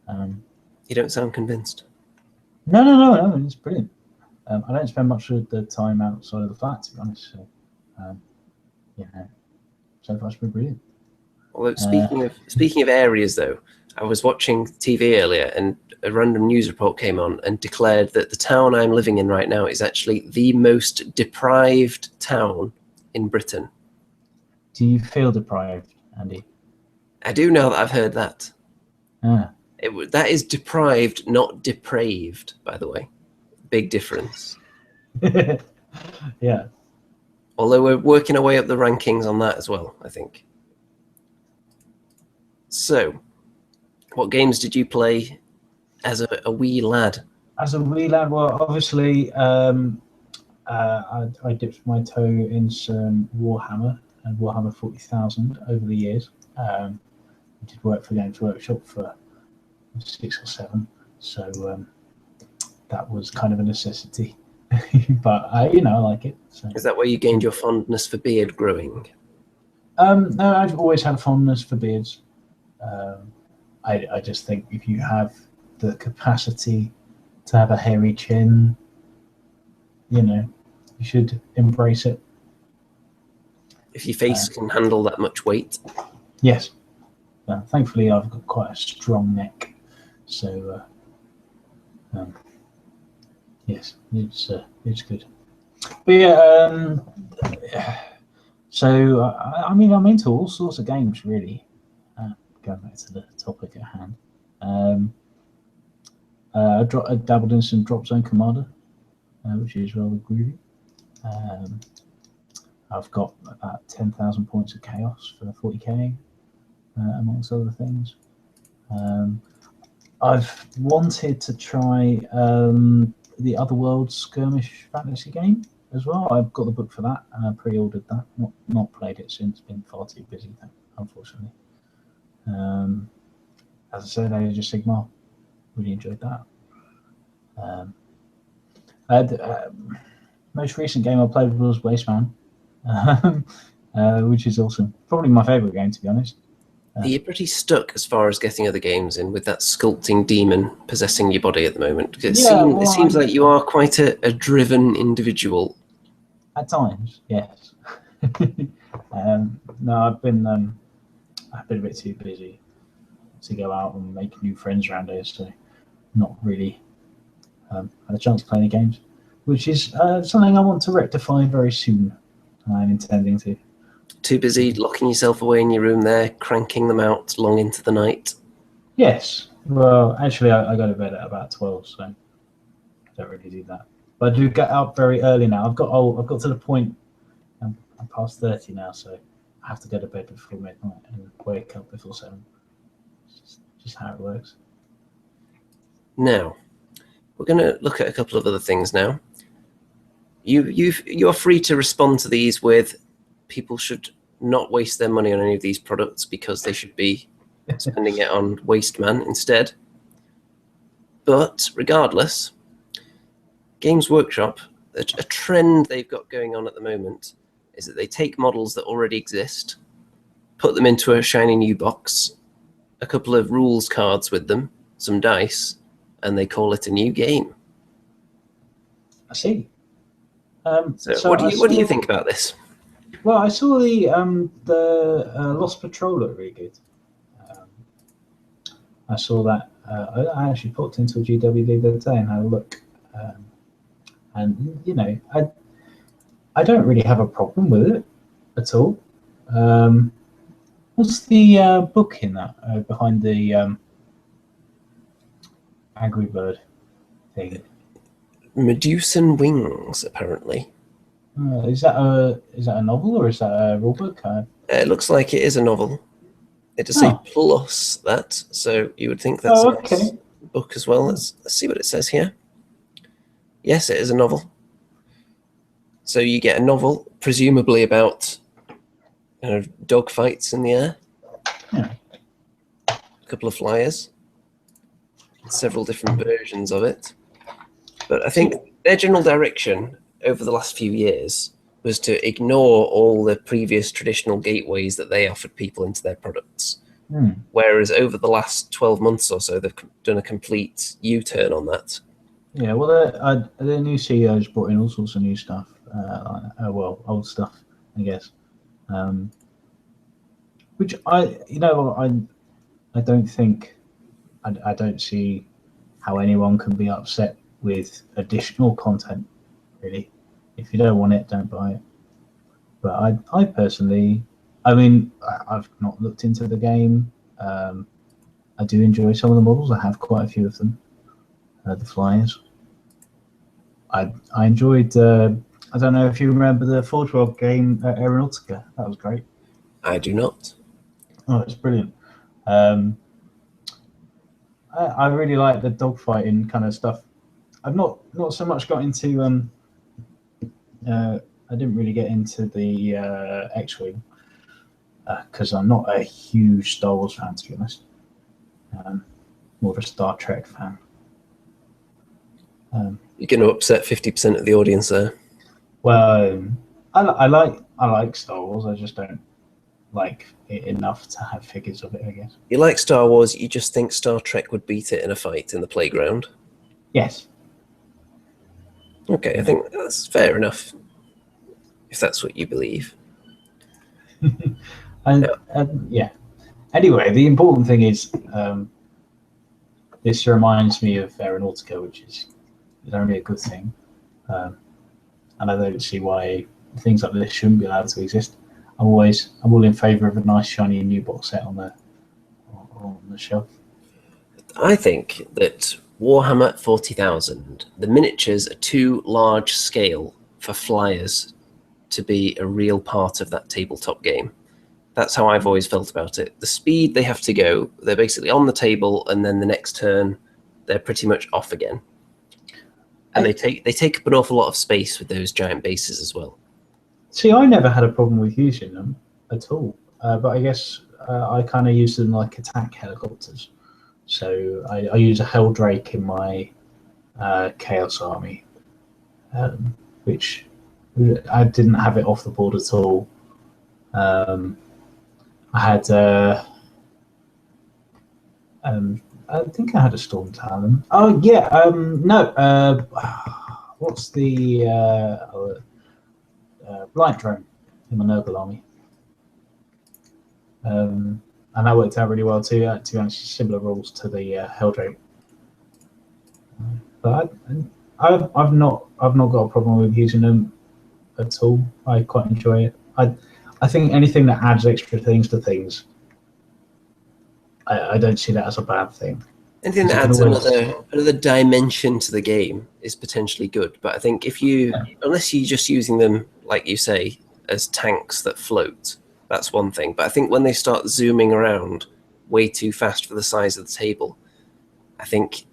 You don't sound convinced. No, it's brilliant. I don't spend much of the time outside of the flat, to be honest. So, so far it's been brilliant. Although speaking of areas, though, I was watching TV earlier, and a random news report came on and declared that the town I'm living in right now is actually the most deprived town in Britain. Do you feel deprived, Andy? I do know that I've heard that. Ah. That is deprived, not depraved, by the way. Big difference. Yeah. Although we're working our way up the rankings on that as well, I think. So, what games did you play as a wee lad? As a wee lad, well, obviously, I dipped my toe in some Warhammer and Warhammer 40,000 over the years. I did work for Games Workshop for 6 or 7, so that was kind of a necessity. But I like it. So. Is that where you gained your fondness for beard growing? No, I've always had a fondness for beards. I just think if you have the capacity to have a hairy chin, you should embrace it. If your face can handle that much weight? Yes. Thankfully, I've got quite a strong neck, so yes, it's good. But yeah, so I'm into all sorts of games really. Going back to the topic at hand, I dabbled in some Drop Zone Commander, which is rather groovy. I've got about 10,000 points of chaos for 40k, amongst other things. I've wanted to try the Otherworld skirmish fantasy game as well. I've got the book for that, and I pre-ordered that. Not played it since, been far too busy, unfortunately. As I said, Age of Sigmar, really enjoyed that. Most recent game I played was Wasteman, which is awesome. Probably my favourite game, to be honest. You're pretty stuck as far as getting other games in with that sculpting demon possessing your body at the moment. It seems like you are quite a driven individual. At times, yes. No, I've been a bit too busy to go out and make new friends around here, so not really had a chance to play any games, which is something I want to rectify very soon. I'm intending to. Too busy locking yourself away in your room there, cranking them out long into the night? Yes. Well, actually, I go to bed at about 12, so I don't really do that. But I do get up very early now. I've got to the point, I'm past 30 now, so I have to go to bed before midnight and wake up before 7. It's just how it works. Now, we're going to look at a couple of other things now. You're free to respond to these with people should not waste their money on any of these products because they should be spending it on Wasteman instead. But regardless, Games Workshop, a trend they've got going on at the moment is that they take models that already exist, put them into a shiny new box, a couple of rules cards with them, some dice, and they call it a new game. I see. So what do you think about this? Well, I saw the Lost Patroller really good. I saw that. I actually popped into a GW the other day and had a look. And I don't really have a problem with it at all. What's the book in that behind the Angry Bird thing? Medusan Wings, apparently. Is that a novel or is that a rulebook? It looks like it is a novel. It does say plus that, so you would think that's a nice book as well. Let's see what it says here. Yes, it is a novel. So you get a novel, presumably about dog fights in the air. Yeah. A couple of flyers. Several different versions of it. But I think their general direction over the last few years was to ignore all the previous traditional gateways that they offered people into their products. Whereas over the last 12 months or so, they've done a complete U-turn on that. Yeah, well, the new CEO's brought in all sorts of new stuff. Old stuff, I guess. Which I don't think, I don't see how anyone can be upset with additional content, really. If you don't want it, don't buy it. But I personally, I mean, I've not looked into the game. I do enjoy some of the models. I have quite a few of them. The flyers. I enjoyed. I don't know if you remember the Forge World game Aeronautica. That was great. I do not. Oh, it's brilliant. I really like the dogfighting kind of stuff. I've not so much got into. I didn't really get into the X-wing because I'm not a huge Star Wars fan, to be honest. More of a Star Trek fan. You're going to upset 50% of the audience there. Well, I like Star Wars. I just don't like it enough to have figures of it, I guess. You like Star Wars, you just think Star Trek would beat it in a fight in the playground? Yes. Okay, I think that's fair enough, if that's what you believe. Yeah. Anyway, the important thing is this reminds me of Aeronautica, which is only a good thing. And I don't see why things like this shouldn't be allowed to exist. I'm all in favour of a nice shiny new box set on the shelf. I think that Warhammer 40,000, the miniatures are too large scale for flyers to be a real part of that tabletop game. That's how I've always felt about it. The speed they have to go, they're basically on the table, and then the next turn, they're pretty much off again. And they take up an awful lot of space with those giant bases as well. See, I never had a problem with using them at all, but I guess I kind of use them like attack helicopters. So I use a Helldrake in my Chaos Army, which I didn't have it off the board at all. I had, I think I had a Storm Talon. Oh yeah, no. What's the Light Drone in my Nurgle army? And that worked out really well too. To be honest, similar rules to the Helldrake. But I've not got a problem with using them at all. I quite enjoy it. I think anything that adds extra things to things, I don't see that as a bad thing. Anything that adds another dimension to the game is potentially good. But I think unless you're just using them, like you say, as tanks that float, that's one thing. But I think when they start zooming around way too fast for the size of the table, I think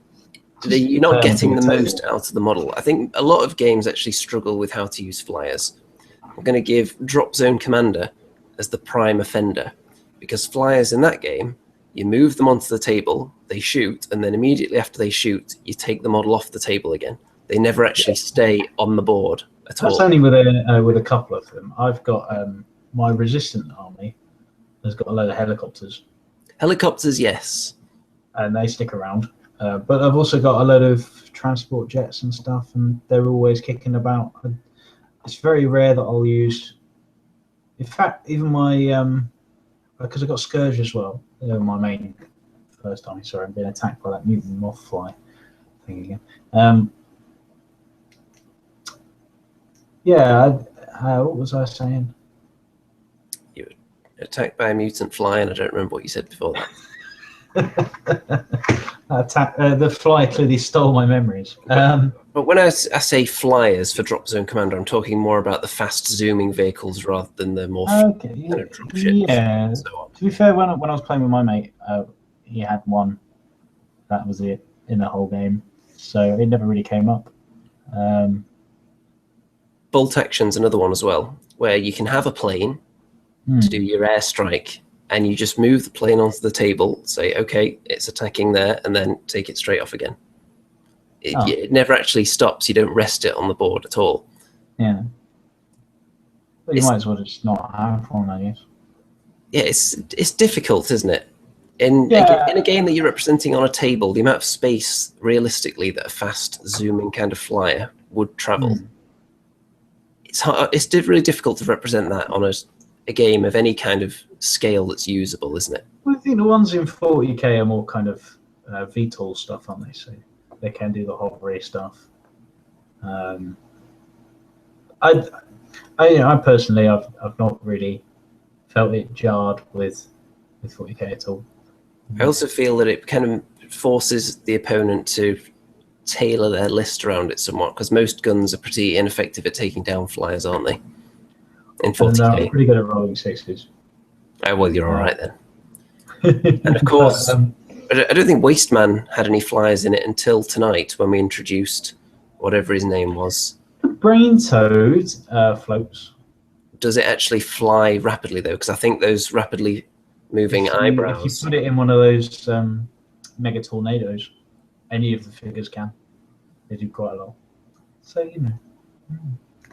you're not getting the most out of the model. I think a lot of games actually struggle with how to use flyers. I'm going to give Drop Zone Commander as the prime offender, because flyers in that game, you move them onto the table, they shoot, and then immediately after they shoot, you take the model off the table again. They never actually stay on the board at all. That's only with a couple of them. I've got my Resistant army has got a load of helicopters. Helicopters, yes. And they stick around. But I've also got a load of transport jets and stuff, and they're always kicking about. It's very rare that I'll use. In fact, even my because I've got Scourge as well. My main first army. Sorry, I'm being attacked by that mutant moth fly thing again. Yeah, what was I saying? You were attacked by a mutant fly, and I don't remember what you said before that. The fly clearly stole my memories. But when I say flyers for Drop Zone Commander, I'm talking more about the fast zooming vehicles rather than the more drop ships. Yeah. And so on. To be fair, when I was playing with my mate, he had one. That was it in the whole game, so it never really came up. Bolt Action's another one as well, where you can have a plane to do your airstrike, and you just move the plane onto the table, say, okay, it's attacking there, and then take it straight off again. It never actually stops. You don't rest it on the board at all. Yeah. But you might as well just not have one, I guess. Yeah, it's difficult, isn't it? In a game that you're representing on a table, the amount of space, realistically, that a fast zooming kind of flyer would travel, it's hard. It's really difficult to represent that on a game of any kind of scale that's usable, isn't it? Well, I think the ones in 40k are more kind of VTOL stuff, aren't they? So they can do the hovery stuff. I personally, I've not really felt it jarred with 40k at all. I also feel that it kind of forces the opponent to tailor their list around it somewhat, because most guns are pretty ineffective at taking down flyers, aren't they? In 40k. I'm pretty good at rolling sixes. Oh, well, you're all right then. And of course, I don't think Wasteman had any flyers in it until tonight when we introduced whatever his name was. The Brain Toad floats. Does it actually fly rapidly, though? Because I think those rapidly moving eyebrows... If you put it in one of those mega tornadoes, any of the figures can. They do quite a lot. So, you know.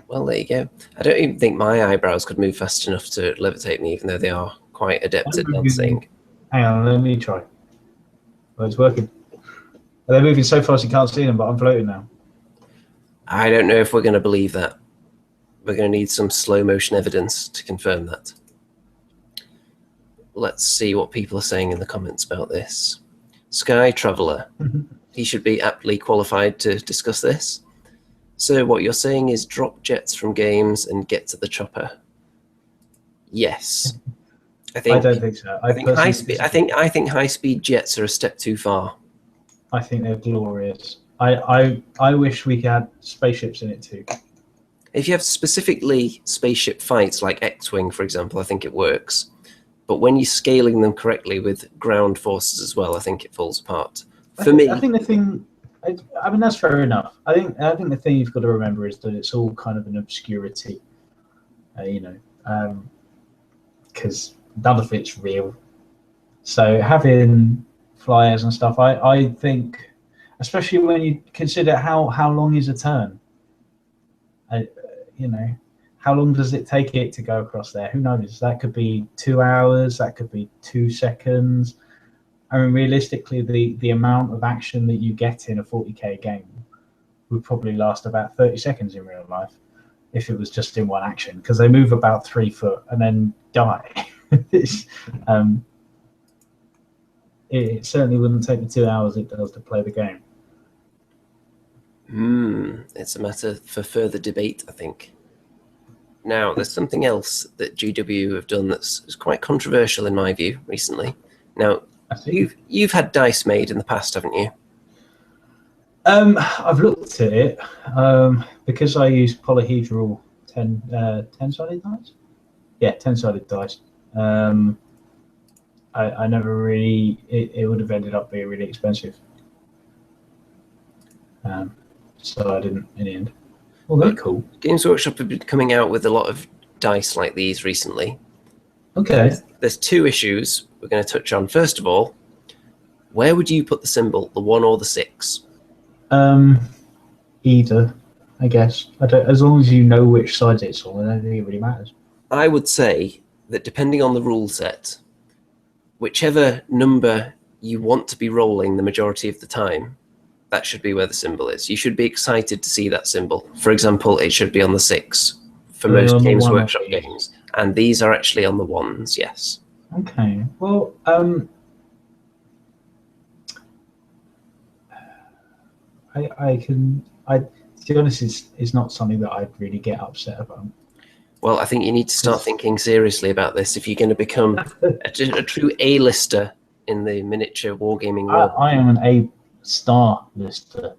Well, there you go. I don't even think my eyebrows could move fast enough to levitate me, even though they are quite adept at dancing. Hang on, let me try. Well, it's working. They're moving so fast you can't see them, but I'm floating now. I don't know if we're going to believe that. We're going to need some slow motion evidence to confirm that. Let's see what people are saying in the comments about this. Sky Traveller. He should be aptly qualified to discuss this. So what you're saying is drop jets from games and get to the chopper. Yes. I don't think so. I think high speed jets are a step too far. I think they're glorious. I wish we had spaceships in it too. If you have specifically spaceship fights like X-Wing, for example, I think it works. But when you're scaling them correctly with ground forces as well, I think it falls apart. I think the thing, I mean, that's fair enough. I think the thing you've got to remember is that it's all kind of an obscurity, because none of it's real. So having flyers and stuff, I think, especially when you consider how long is a turn. How long does it take it to go across there? Who knows? That could be 2 hours. That could be 2 seconds. I mean, realistically, the amount of action that you get in a 40k game would probably last about 30 seconds in real life if it was just in one action, because they move about 3 foot and then die. It certainly wouldn't take the 2 hours it does to play the game. It's a matter for further debate, I think. Now, there's something else that GW have done that's quite controversial in my view recently. Now, you've had dice made in the past, haven't you? I've looked at it because I use polyhedral 10-sided dice. Yeah, 10-sided dice. I never really. It would have ended up being really expensive. So I didn't in the end. Well, they're cool. Games Workshop have been coming out with a lot of dice like these recently. Okay. There's 2 issues we're going to touch on. First of all, where would you put the symbol, the 1 or the 6? Either, I guess. As long as you know which side it's on, I don't think it really matters. I would say that depending on the rule set, whichever number you want to be rolling the majority of the time, that should be where the symbol is. You should be excited to see that symbol. For example, it should be on the 6 for most Games Workshop games. And these are actually on the 1s, yes. Okay. Well, to be honest, it's not something that I'd really get upset about. Well, I think you need to start thinking seriously about this if you're going to become a true A-lister in the miniature wargaming world. I am an A-star lister,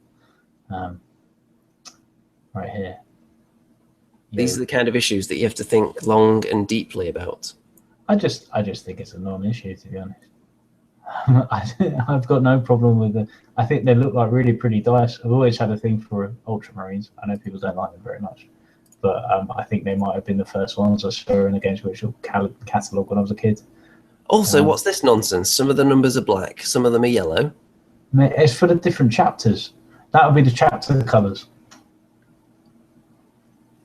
right here. These are the kind of issues that you have to think long and deeply about. I just think it's a non-issue, to be honest. I've got no problem with it. I think they look like really pretty dice. I've always had a thing for Ultramarines. I know people don't like them very much, but I think they might have been the first ones I saw in the Games Workshop catalogue when I was a kid. Also, what's this nonsense? Some of the numbers are black, some of them are yellow. It's for the different chapters. That would be the chapter colours.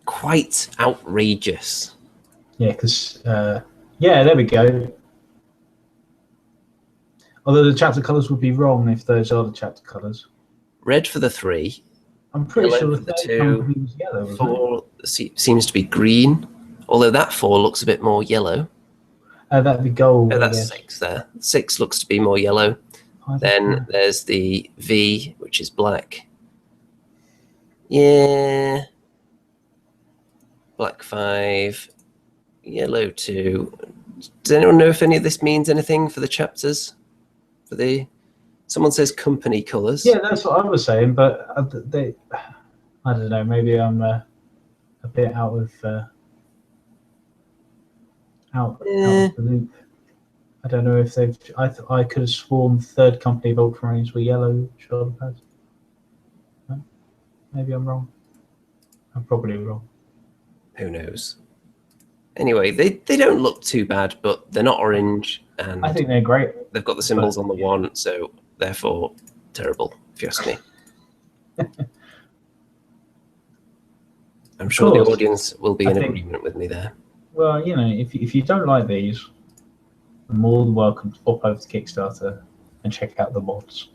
Quite outrageous. Yeah, because yeah, there we go. Although the chapter colours would be wrong if those are the chapter colours. Red for the 3. I'm pretty sure the 2. Was yellow, 4 seems to be green, although that 4 looks a bit more yellow. That'd be gold. Oh, that's 6 there. 6 looks to be more yellow. Then there's the V, which is black. Yeah. Black 5. Yellow 2. Does anyone know if any of this means anything for the chapters? Someone says company colours. Yeah, that's what I was saying, but I don't know. Maybe I'm a bit out of the loop. I don't know if they've. I could have sworn third company of Ultramarines were yellow shoulder pads. No? Maybe I'm wrong. I'm probably wrong. Who knows? Anyway, they don't look too bad, but they're not orange, and I think they're great. they've got the symbols on the one, so therefore terrible, if you ask me. I'm sure the audience will be in agreement with me there. Well, you know, if you don't like these, you're more than welcome to pop over to Kickstarter and check out the mods.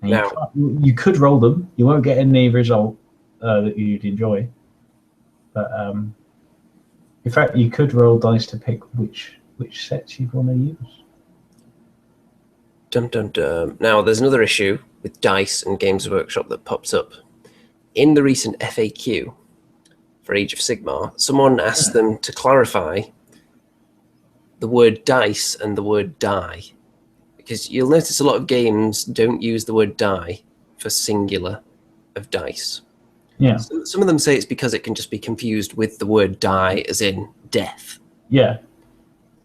And now, you could roll them. You won't get any result that you'd enjoy. But in fact, you could roll dice to pick which sets you'd want to use. Dum dum dum. Now, there's another issue with Dice and Games Workshop that pops up. In the recent FAQ for Age of Sigmar, someone asked them to clarify the word dice and the word die. Because you'll notice a lot of games don't use the word die for singular of dice. Yeah. Some of them say it's because it can just be confused with the word die as in death. Yeah.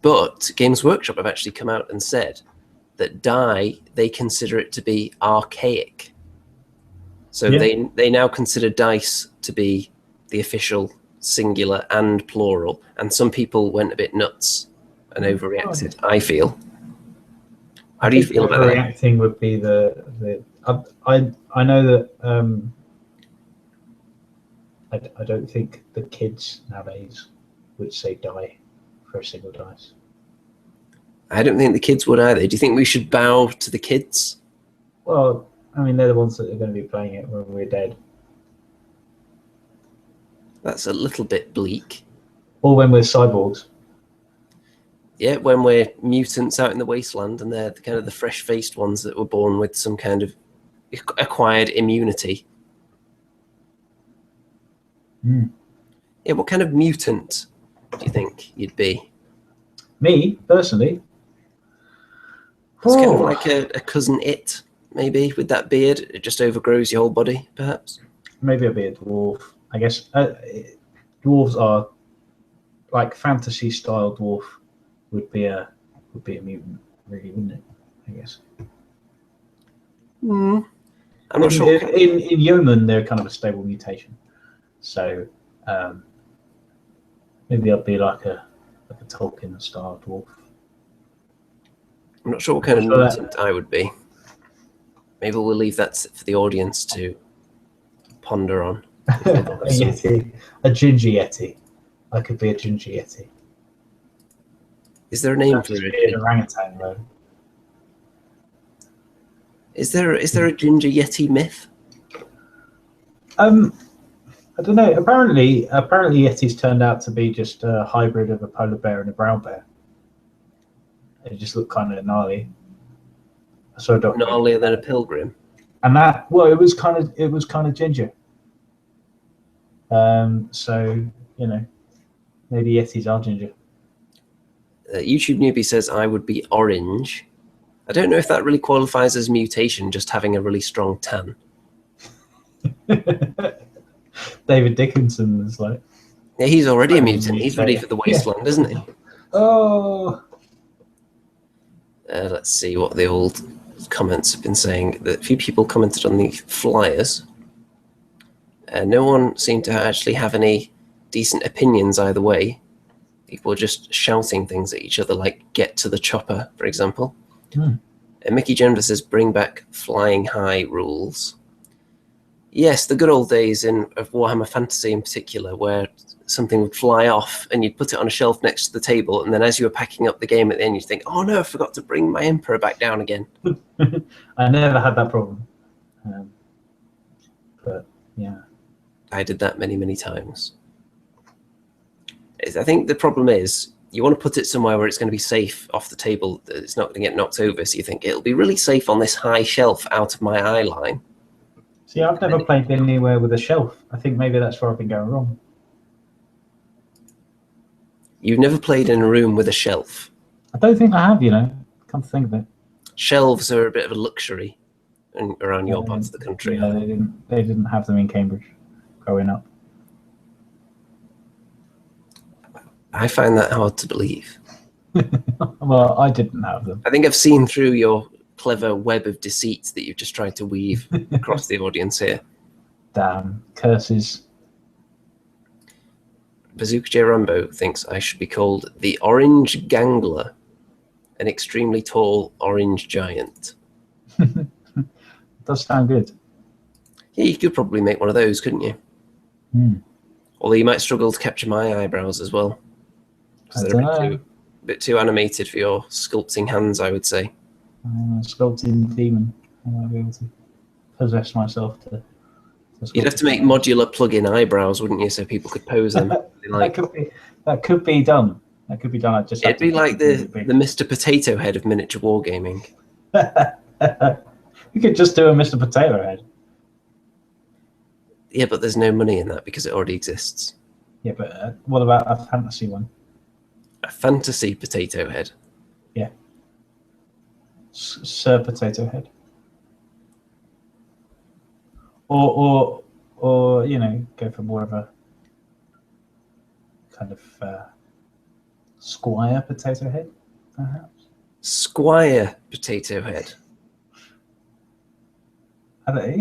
But Games Workshop have actually come out and said that die, they consider it to be archaic. So they now consider dice to be the official singular and plural. And some people went a bit nuts and overreacted, I feel. How do you feel about that? Overreacting would be I know that I don't think the kids nowadays would say die for a single dice. I don't think the kids would either. Do you think we should bow to the kids? Well, I mean, they're the ones that are going to be playing it when we're dead. That's a little bit bleak. Or when we're cyborgs. Yeah, when we're mutants out in the wasteland and they're kind of the fresh-faced ones that were born with some kind of acquired immunity. Mm. Yeah, what kind of mutant do you think you'd be? Me, personally? It's kind of like a cousin It, maybe, with that beard. It just overgrows your whole body, perhaps. Maybe I'd be a dwarf. I guess dwarves are like fantasy-style dwarf would be a mutant, really, wouldn't it? I guess. I'm not sure. In Yeoman, they're kind of a stable mutation. So maybe I'd be like a Tolkien-style dwarf. I'm not sure what kind of mutant I would be. Maybe we'll leave that for the audience to ponder on. A yeti, a ginger yeti. I could be a ginger yeti. Is there a name for it? An orangutan, though. Is there a ginger yeti myth? I don't know. Apparently, yetis turned out to be just a hybrid of a polar bear and a brown bear. They just look kind of gnarly. So gnarlier than a pilgrim. And that, well, it was kind of ginger. So you know, maybe yetis are ginger. YouTube newbie says I would be orange. I don't know if that really qualifies as mutation, just having a really strong tan. David Dickinson is like... Yeah, he's already a mutant. He's ready for the wasteland, isn't he? Oh! Let's see what the old comments have been saying. A few people commented on the flyers. No one seemed to actually have any decent opinions either way. People are just shouting things at each other, like "get to the chopper," for example. And Mickey Jennifer says, "Bring back flying high rules." Yes, the good old days of Warhammer Fantasy in particular, where something would fly off and you'd put it on a shelf next to the table, and then as you were packing up the game at the end, you'd think, "Oh no, I forgot to bring my Emperor back down again." I never had that problem. But yeah. I did that many, many times. I think the problem is you want to put it somewhere where it's going to be safe off the table, that it's not going to get knocked over, so you think it'll be really safe on this high shelf out of my eye line. See, I've never played anywhere with a shelf. I think maybe that's where I've been going wrong. You've never played in a room with a shelf. I don't think I have, come to think of it. Shelves are a bit of a luxury around your parts of the country. Yeah, they didn't have them in Cambridge growing up. I find that hard to believe. Well, I didn't have them. I think I've seen through your clever web of deceit that you've just tried to weave across the audience here. Damn, curses. Bazooka J. Rambo thinks I should be called the Orange Gangler, an extremely tall orange giant. Does sound good. Yeah, you could probably make one of those, couldn't you? Although you might struggle to capture my eyebrows as well. They're a bit too animated for your sculpting hands, I would say. Sculpting demon. I might be able to possess myself to You'd have to make modular plug-in eyebrows, wouldn't you, so people could pose them? That could be done. That could be done. It'd be like the Mr. Potato Head of miniature wargaming. You could just do a Mr. Potato Head. Yeah, but there's no money in that because it already exists. Yeah, but what about a fantasy one? A fantasy potato head? Yeah. Sir Potato Head. Or go for more of a kind of Squire Potato Head, perhaps. Squire Potato Head. Who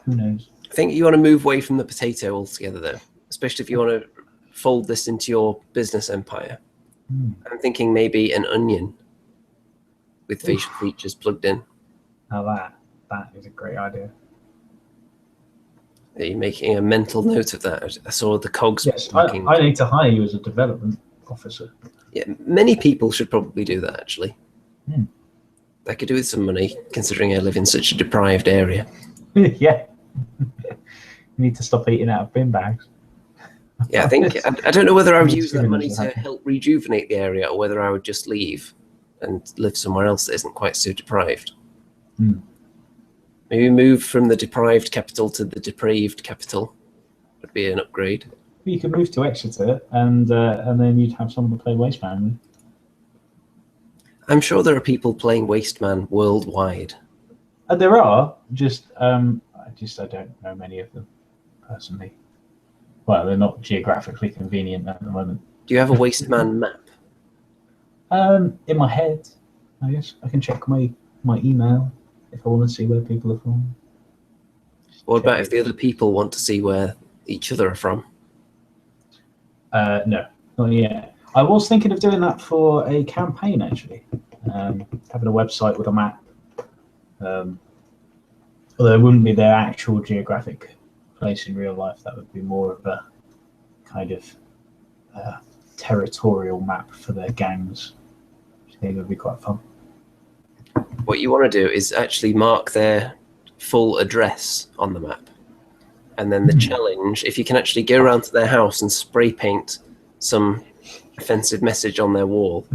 knows? I think you want to move away from the potato altogether, though, especially if you want to fold this into your business empire. I'm thinking maybe an onion with facial features plugged in. Now that is a great idea. Are you making a mental note of that? I saw the cogs. Yes, I need to hire you as a development officer. Yeah, many people should probably do that, actually. I could do with some money, considering I live in such a deprived area. Yeah. You need to stop eating out of bin bags. Yeah, I think I don't know whether I would use that money to help rejuvenate the area or whether I would just leave and live somewhere else that isn't quite so deprived. Maybe move from the deprived capital to the depraved capital would be an upgrade. You could move to Exeter and then you'd have someone to play Wasteman with. I'm sure there are people playing Wasteman worldwide. There are, I don't know many of them personally. Well, they're not geographically convenient at the moment. Do you have a Wasteman map? In my head, I guess. I can check my email if I want to see where people are from. What about if the other people want to see where each other are from? No, not yet. I was thinking of doing that for a campaign, actually. Having a website with a map. Although it wouldn't be their actual geographic place in real life. That would be more of a kind of territorial map for their gangs. I think it would be quite fun. What you want to do is actually mark their full address on the map. And then the challenge, if you can actually go around to their house and spray paint some offensive message on their wall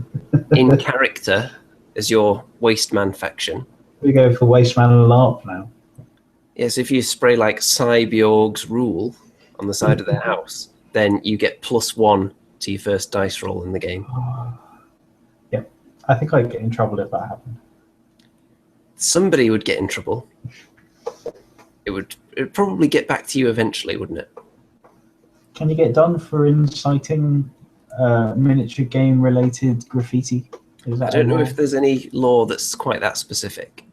in character as your Wasteman faction. We go for Wasteman and LARP now. Yes, if you spray like Cyborgs rule on the side of their house, then you get +1 to your first dice roll in the game. Yeah, I think I'd get in trouble if that happened. Somebody would get in trouble. It would probably get back to you eventually, wouldn't it? Can you get done for inciting miniature game related graffiti? Is that I don't know if there's any law that's quite that specific.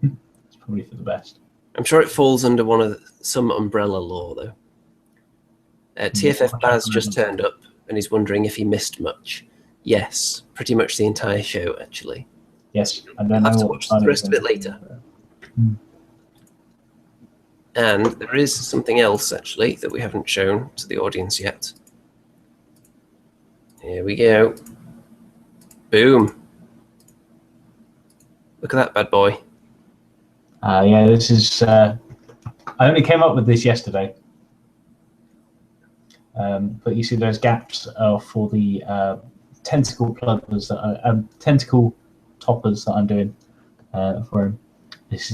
It's probably for the best. I'm sure it falls under some umbrella law, though. TFF Baz just turned up and he's wondering if he missed much. Yes, pretty much the entire show, actually. Yes, and then I'll have to watch the rest of it later. And there is something else, actually, that we haven't shown to the audience yet. Here we go. Boom. Look at that bad boy. Yeah, this is... I only came up with this yesterday. But you see those gaps are for the tentacle pluggers, tentacle toppers that I'm doing for him. This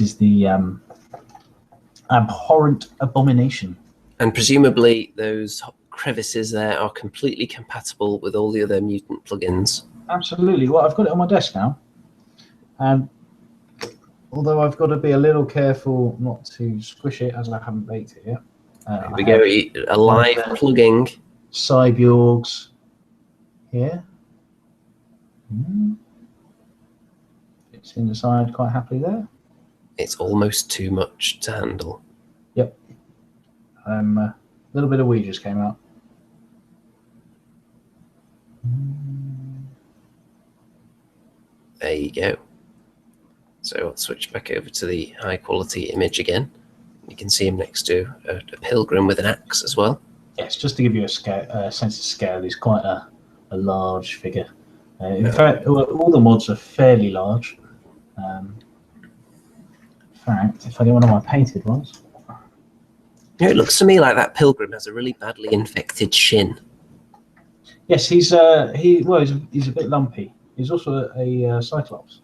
is the abhorrent abomination. And presumably those crevices there are completely compatible with all the other Mutant plugins. Absolutely. Well, I've got it on my desk now. And although I've got to be a little careful not to squish it as I haven't baked it yet. Here we go, a live plugging. Cyborgs here. It's in the side quite happily there. It's almost too much to handle. Yep. A little bit of wee just came out. There you go. So I'll switch back over to the high quality image again. You can see him next to a pilgrim with an axe as well. Yes, just to give you a sense of scale, he's quite a large figure. In fact, all the mods are fairly large. In fact, if I get one of my painted ones. It looks to me like that pilgrim has a really badly infected shin. Yes, he's a bit lumpy. He's also a Cyclops.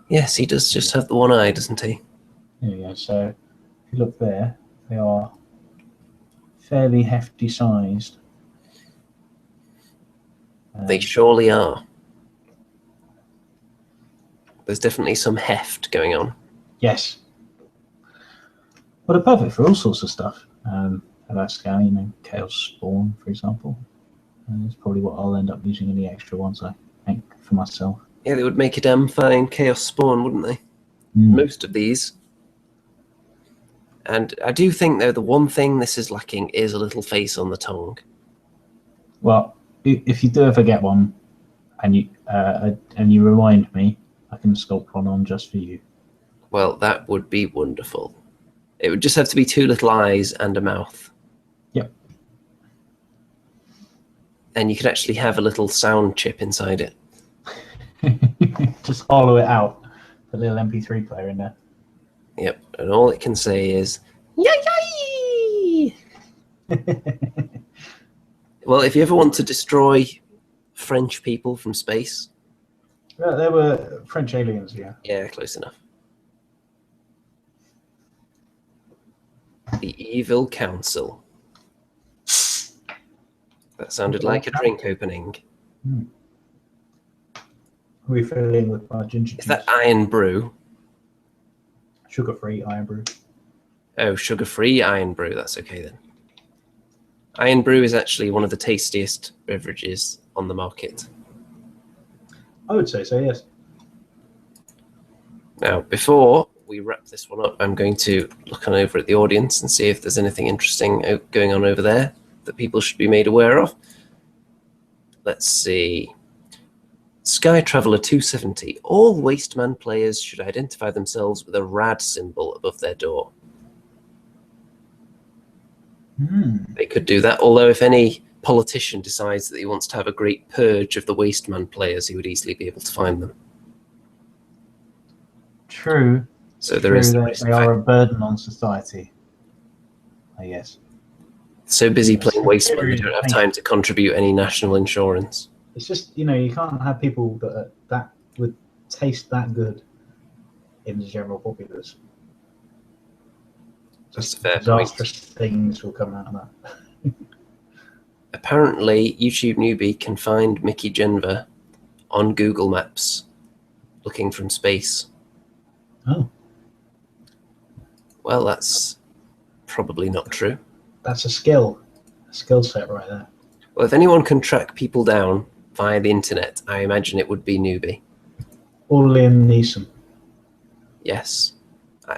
Yes, he does just have the one eye, doesn't he? There you go. So if you look there, they are fairly hefty sized. They surely are. There's definitely some heft going on. Yes. But they're perfect for all sorts of stuff. At that scale, you know, Chaos Spawn, for example. That's probably what I'll end up using in the extra ones, I think, for myself. Yeah, they would make a damn fine Chaos Spawn, wouldn't they? Most of these. And I do think, though, the one thing this is lacking is a little face on the tongue. Well, if you do ever get one, and you remind me, I can sculpt one on just for you. Well, that would be wonderful. It would just have to be 2 little eyes and a mouth. Yep. And you could actually have a little sound chip inside it. Just hollow it out. Put a little MP3 player in there. Yep. And all it can say is, yay! Well, if you ever want to destroy French people from space. Yeah, they were French aliens, yeah. Yeah, close enough. The Evil Council. That sounded like a drink opening. Refilling with my ginger juice. Is that Iron Brew? Sugar-free Iron Brew. Oh, sugar-free Iron Brew. That's okay then. Iron Brew is actually one of the tastiest beverages on the market. I would say so, yes. Now, before we wrap this one up, I'm going to look on over at the audience and see if there's anything interesting going on over there that people should be made aware of. Let's see. Sky Traveller 270. All Wasteman players should identify themselves with a rad symbol above their door. They could do that, although if any politician decides that he wants to have a great purge of the Wasteman players, he would easily be able to find them. True. So there is. They are a burden on society. Yes. So busy playing Wasteman, they don't have time to contribute any national insurance. It's just, you know, you can't have people that would taste that good in the general populace. Just disastrous things will come out of that. Apparently, YouTube Newbie can find Mickey Genver on Google Maps looking from space. Oh. Well, that's probably not true. That's a skill set right there. Well, if anyone can track people down via the internet, I imagine it would be Newbie. Or Liam Neeson. Yes.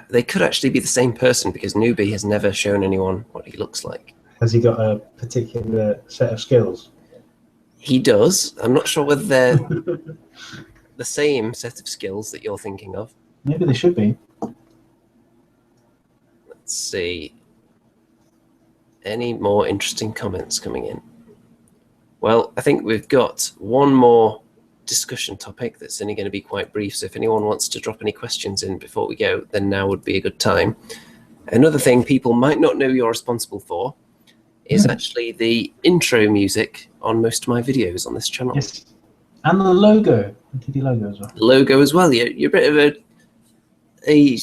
They could actually be the same person because Newbie has never shown anyone what he looks like. Has he got a particular set of skills? He does. I'm not sure whether they're the same set of skills that you're thinking of. Maybe they should be. Let's see. Any more interesting comments coming in? Well, I think we've got one more discussion topic that's only going to be quite brief, so if anyone wants to drop any questions in before we go, then now would be a good time. Another thing people might not know you're responsible for is actually the intro music on most of my videos on this channel. Yes, and the logo, the TV logo as well. Logo as well. You're a bit of a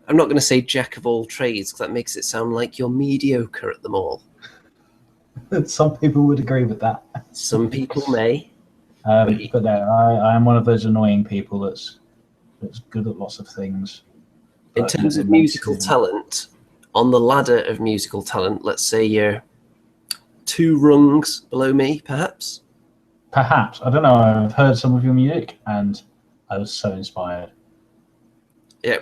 I'm not going to say jack of all trades because that makes it sound like you're mediocre at them all. Some people would agree with that. Some people may. But no, I am one of those annoying people that's good at lots of things. In but terms of never musical makes it. talent, on the ladder of musical talent, let's say you're 2 rungs below me, perhaps. Perhaps, I don't know. I've heard some of your music, and I was so inspired. Yeah,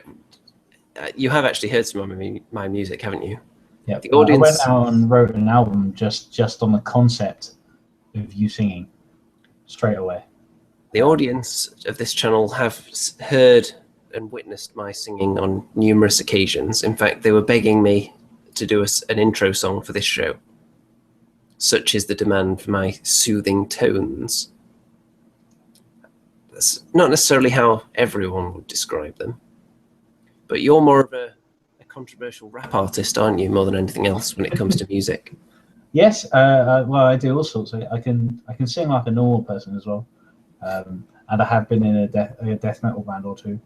you have actually heard some of my music, haven't you? Yeah, The I went audience, out and wrote an album just on the concept of you singing straight away. the audience of this channel have heard and witnessed my singing on numerous occasions. In fact, they were begging me to do an intro song for this show. Such is the demand for my soothing tones. That's not necessarily how everyone would describe them. But you're more of a controversial rap artist, aren't you, more than anything else when it comes to music? Yes, well, I do all sorts. I can sing like a normal person as well, and I have been in a death metal band or two.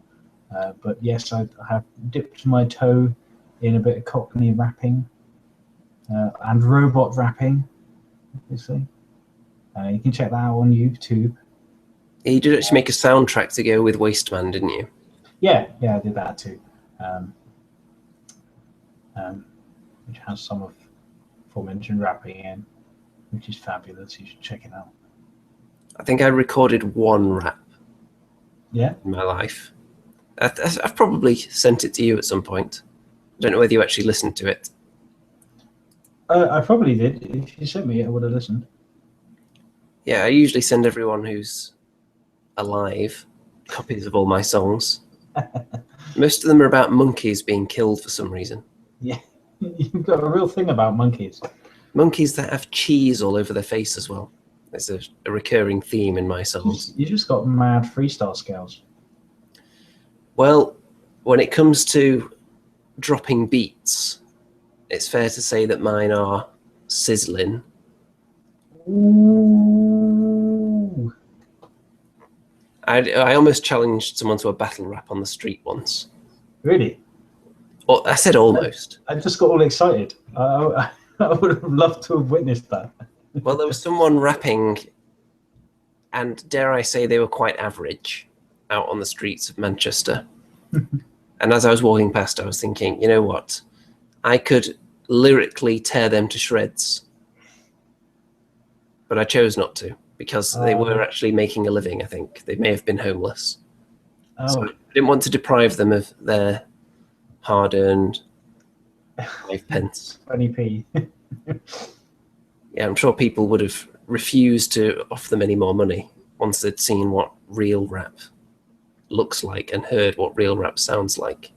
But yes, I have dipped my toe in a bit of Cockney rapping and robot rapping, obviously. You can check that out on YouTube. You did actually make a soundtrack to go with Wasteman, didn't you? Yeah, I did that too. Which has some of aforementioned rapping in, which is fabulous. You should check it out. I think I recorded 1 rap Yeah. in my life. I've probably sent it to you at some point. I don't know whether you actually listened to it. I probably did. If you sent me it, I would have listened. Yeah, I usually send everyone who's alive copies of all my songs. Most of them are about monkeys being killed for some reason. Yeah, you've got a real thing about monkeys. Monkeys that have cheese all over their face as well. There's a recurring theme in my songs. You just got mad freestyle skills. Well, when it comes to dropping beats, it's fair to say that mine are sizzling. Ooh. I almost challenged someone to a battle rap on the street once. Really? Well, I said almost. I just got all excited. I would have loved to have witnessed that. Well, there was someone rapping, and dare I say they were quite average, out on the streets of Manchester. And as I was walking past, I was thinking, you know what? I could lyrically tear them to shreds. But I chose not to, because they were actually making a living, I think. They may have been homeless. So I didn't want to deprive them of their hard-earned 5 pence. 20p. Yeah, I'm sure people would have refused to offer them any more money once they'd seen what real rap looks like and heard what real rap sounds like.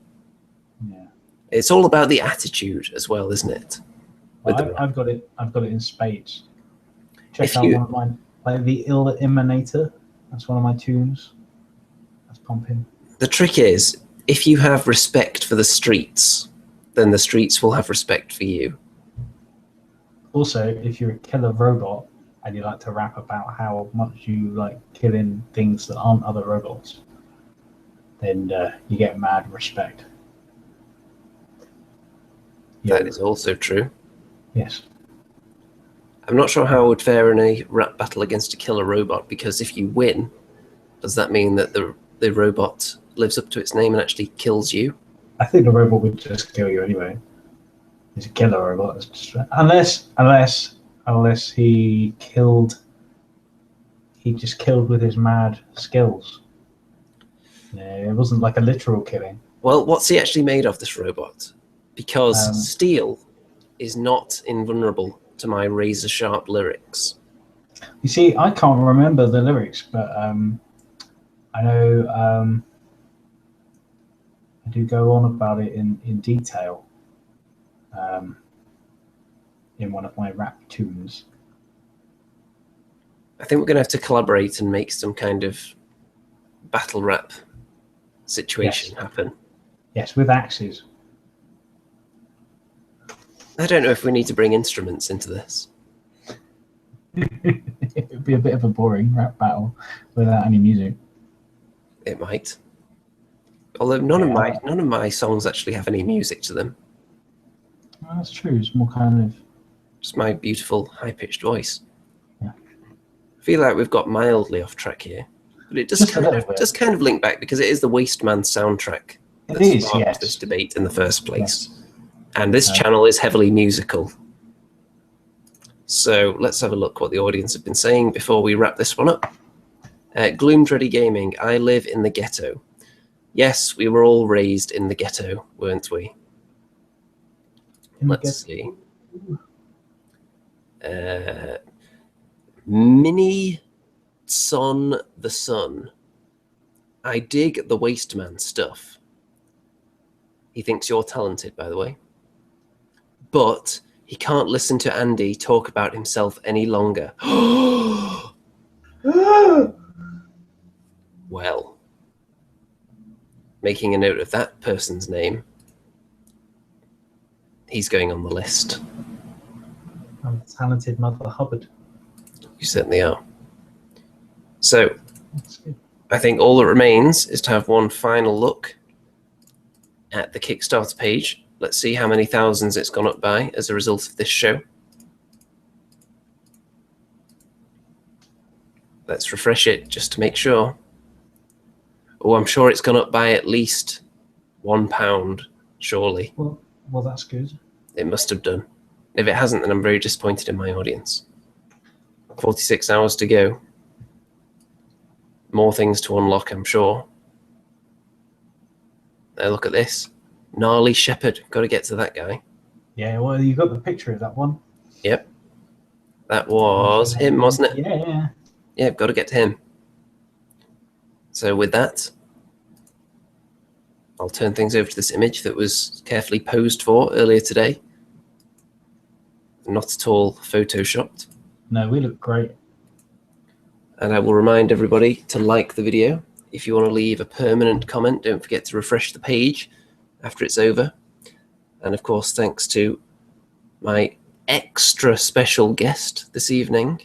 Yeah. It's all about the attitude as well, isn't it? Well, I've got it in spades. Check out one of mine, like the Ill Emanator. That's one of my tunes. That's pumping. The trick is, if you have respect for the streets, then the streets will have respect for you. Also, if you're a killer robot and you like to rap about how much you like killing things that aren't other robots, then you get mad respect. That is also true. Yes. I'm not sure how I would fare in a rap battle against a killer robot, because if you win, does that mean that the robot lives up to its name and actually kills you? I think the robot would just kill you anyway. He's a killer robot. It's just, unless he just killed with his mad skills. Yeah, it wasn't like a literal killing. Well, what's he actually made of, this robot? Because steel is not invulnerable to my razor-sharp lyrics. You see, I can't remember the lyrics, but I know I do go on about it in detail in one of my rap tunes. I think we're going to have to collaborate and make some kind of battle rap situation happen. Yes, with axes. I don't know if we need to bring instruments into this. It would be a bit of a boring rap battle without any music. It might. Although none of my songs actually have any music to them. Well, that's true. It's more kind of Just my beautiful high-pitched voice. Yeah. I feel like we've got mildly off track here, but it Just a little bit. does kind of link back because it is the Wasteman soundtrack that It is, sparked yes. this debate in the first place. Yes. And this channel is heavily musical. So let's have a look what the audience have been saying before we wrap this one up. Gloomdready Gaming, I live in the ghetto. Yes, we were all raised in the ghetto, weren't we? Let's see. Mini Son the Sun. I dig the Wasteman stuff. He thinks you're talented, by the way. But he can't listen to Andy talk about himself any longer. Well, making a note of that person's name. He's going on the list. I'm a talented Mother Hubbard. You certainly are. So, That's good. I think all that remains is to have one final look at the Kickstarter page. Let's see how many thousands it's gone up by as a result of this show. Let's refresh it just to make sure. Oh, I'm sure it's gone up by at least £1, surely. Well, that's good. It must have done. If it hasn't, then I'm very disappointed in my audience. 46 hours to go. More things to unlock, I'm sure. Now look at this. Gnarly Shepherd. Got to get to that guy. Yeah, well, you got the picture of that one. Yep. That was him, wasn't it? Yeah. Yeah, got to get to him. So with that, I'll turn things over to this image that was carefully posed for earlier today. Not at all photoshopped. No, we look great. And I will remind everybody to like the video. If you want to leave a permanent comment, don't forget to refresh the page after it's over. And of course, thanks to my extra special guest this evening,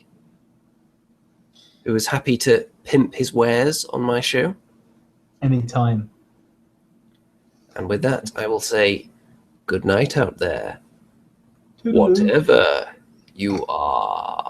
who was happy to pimp his wares on my show. Anytime. And with that, I will say good night out there, Toodaloo. whatever you are.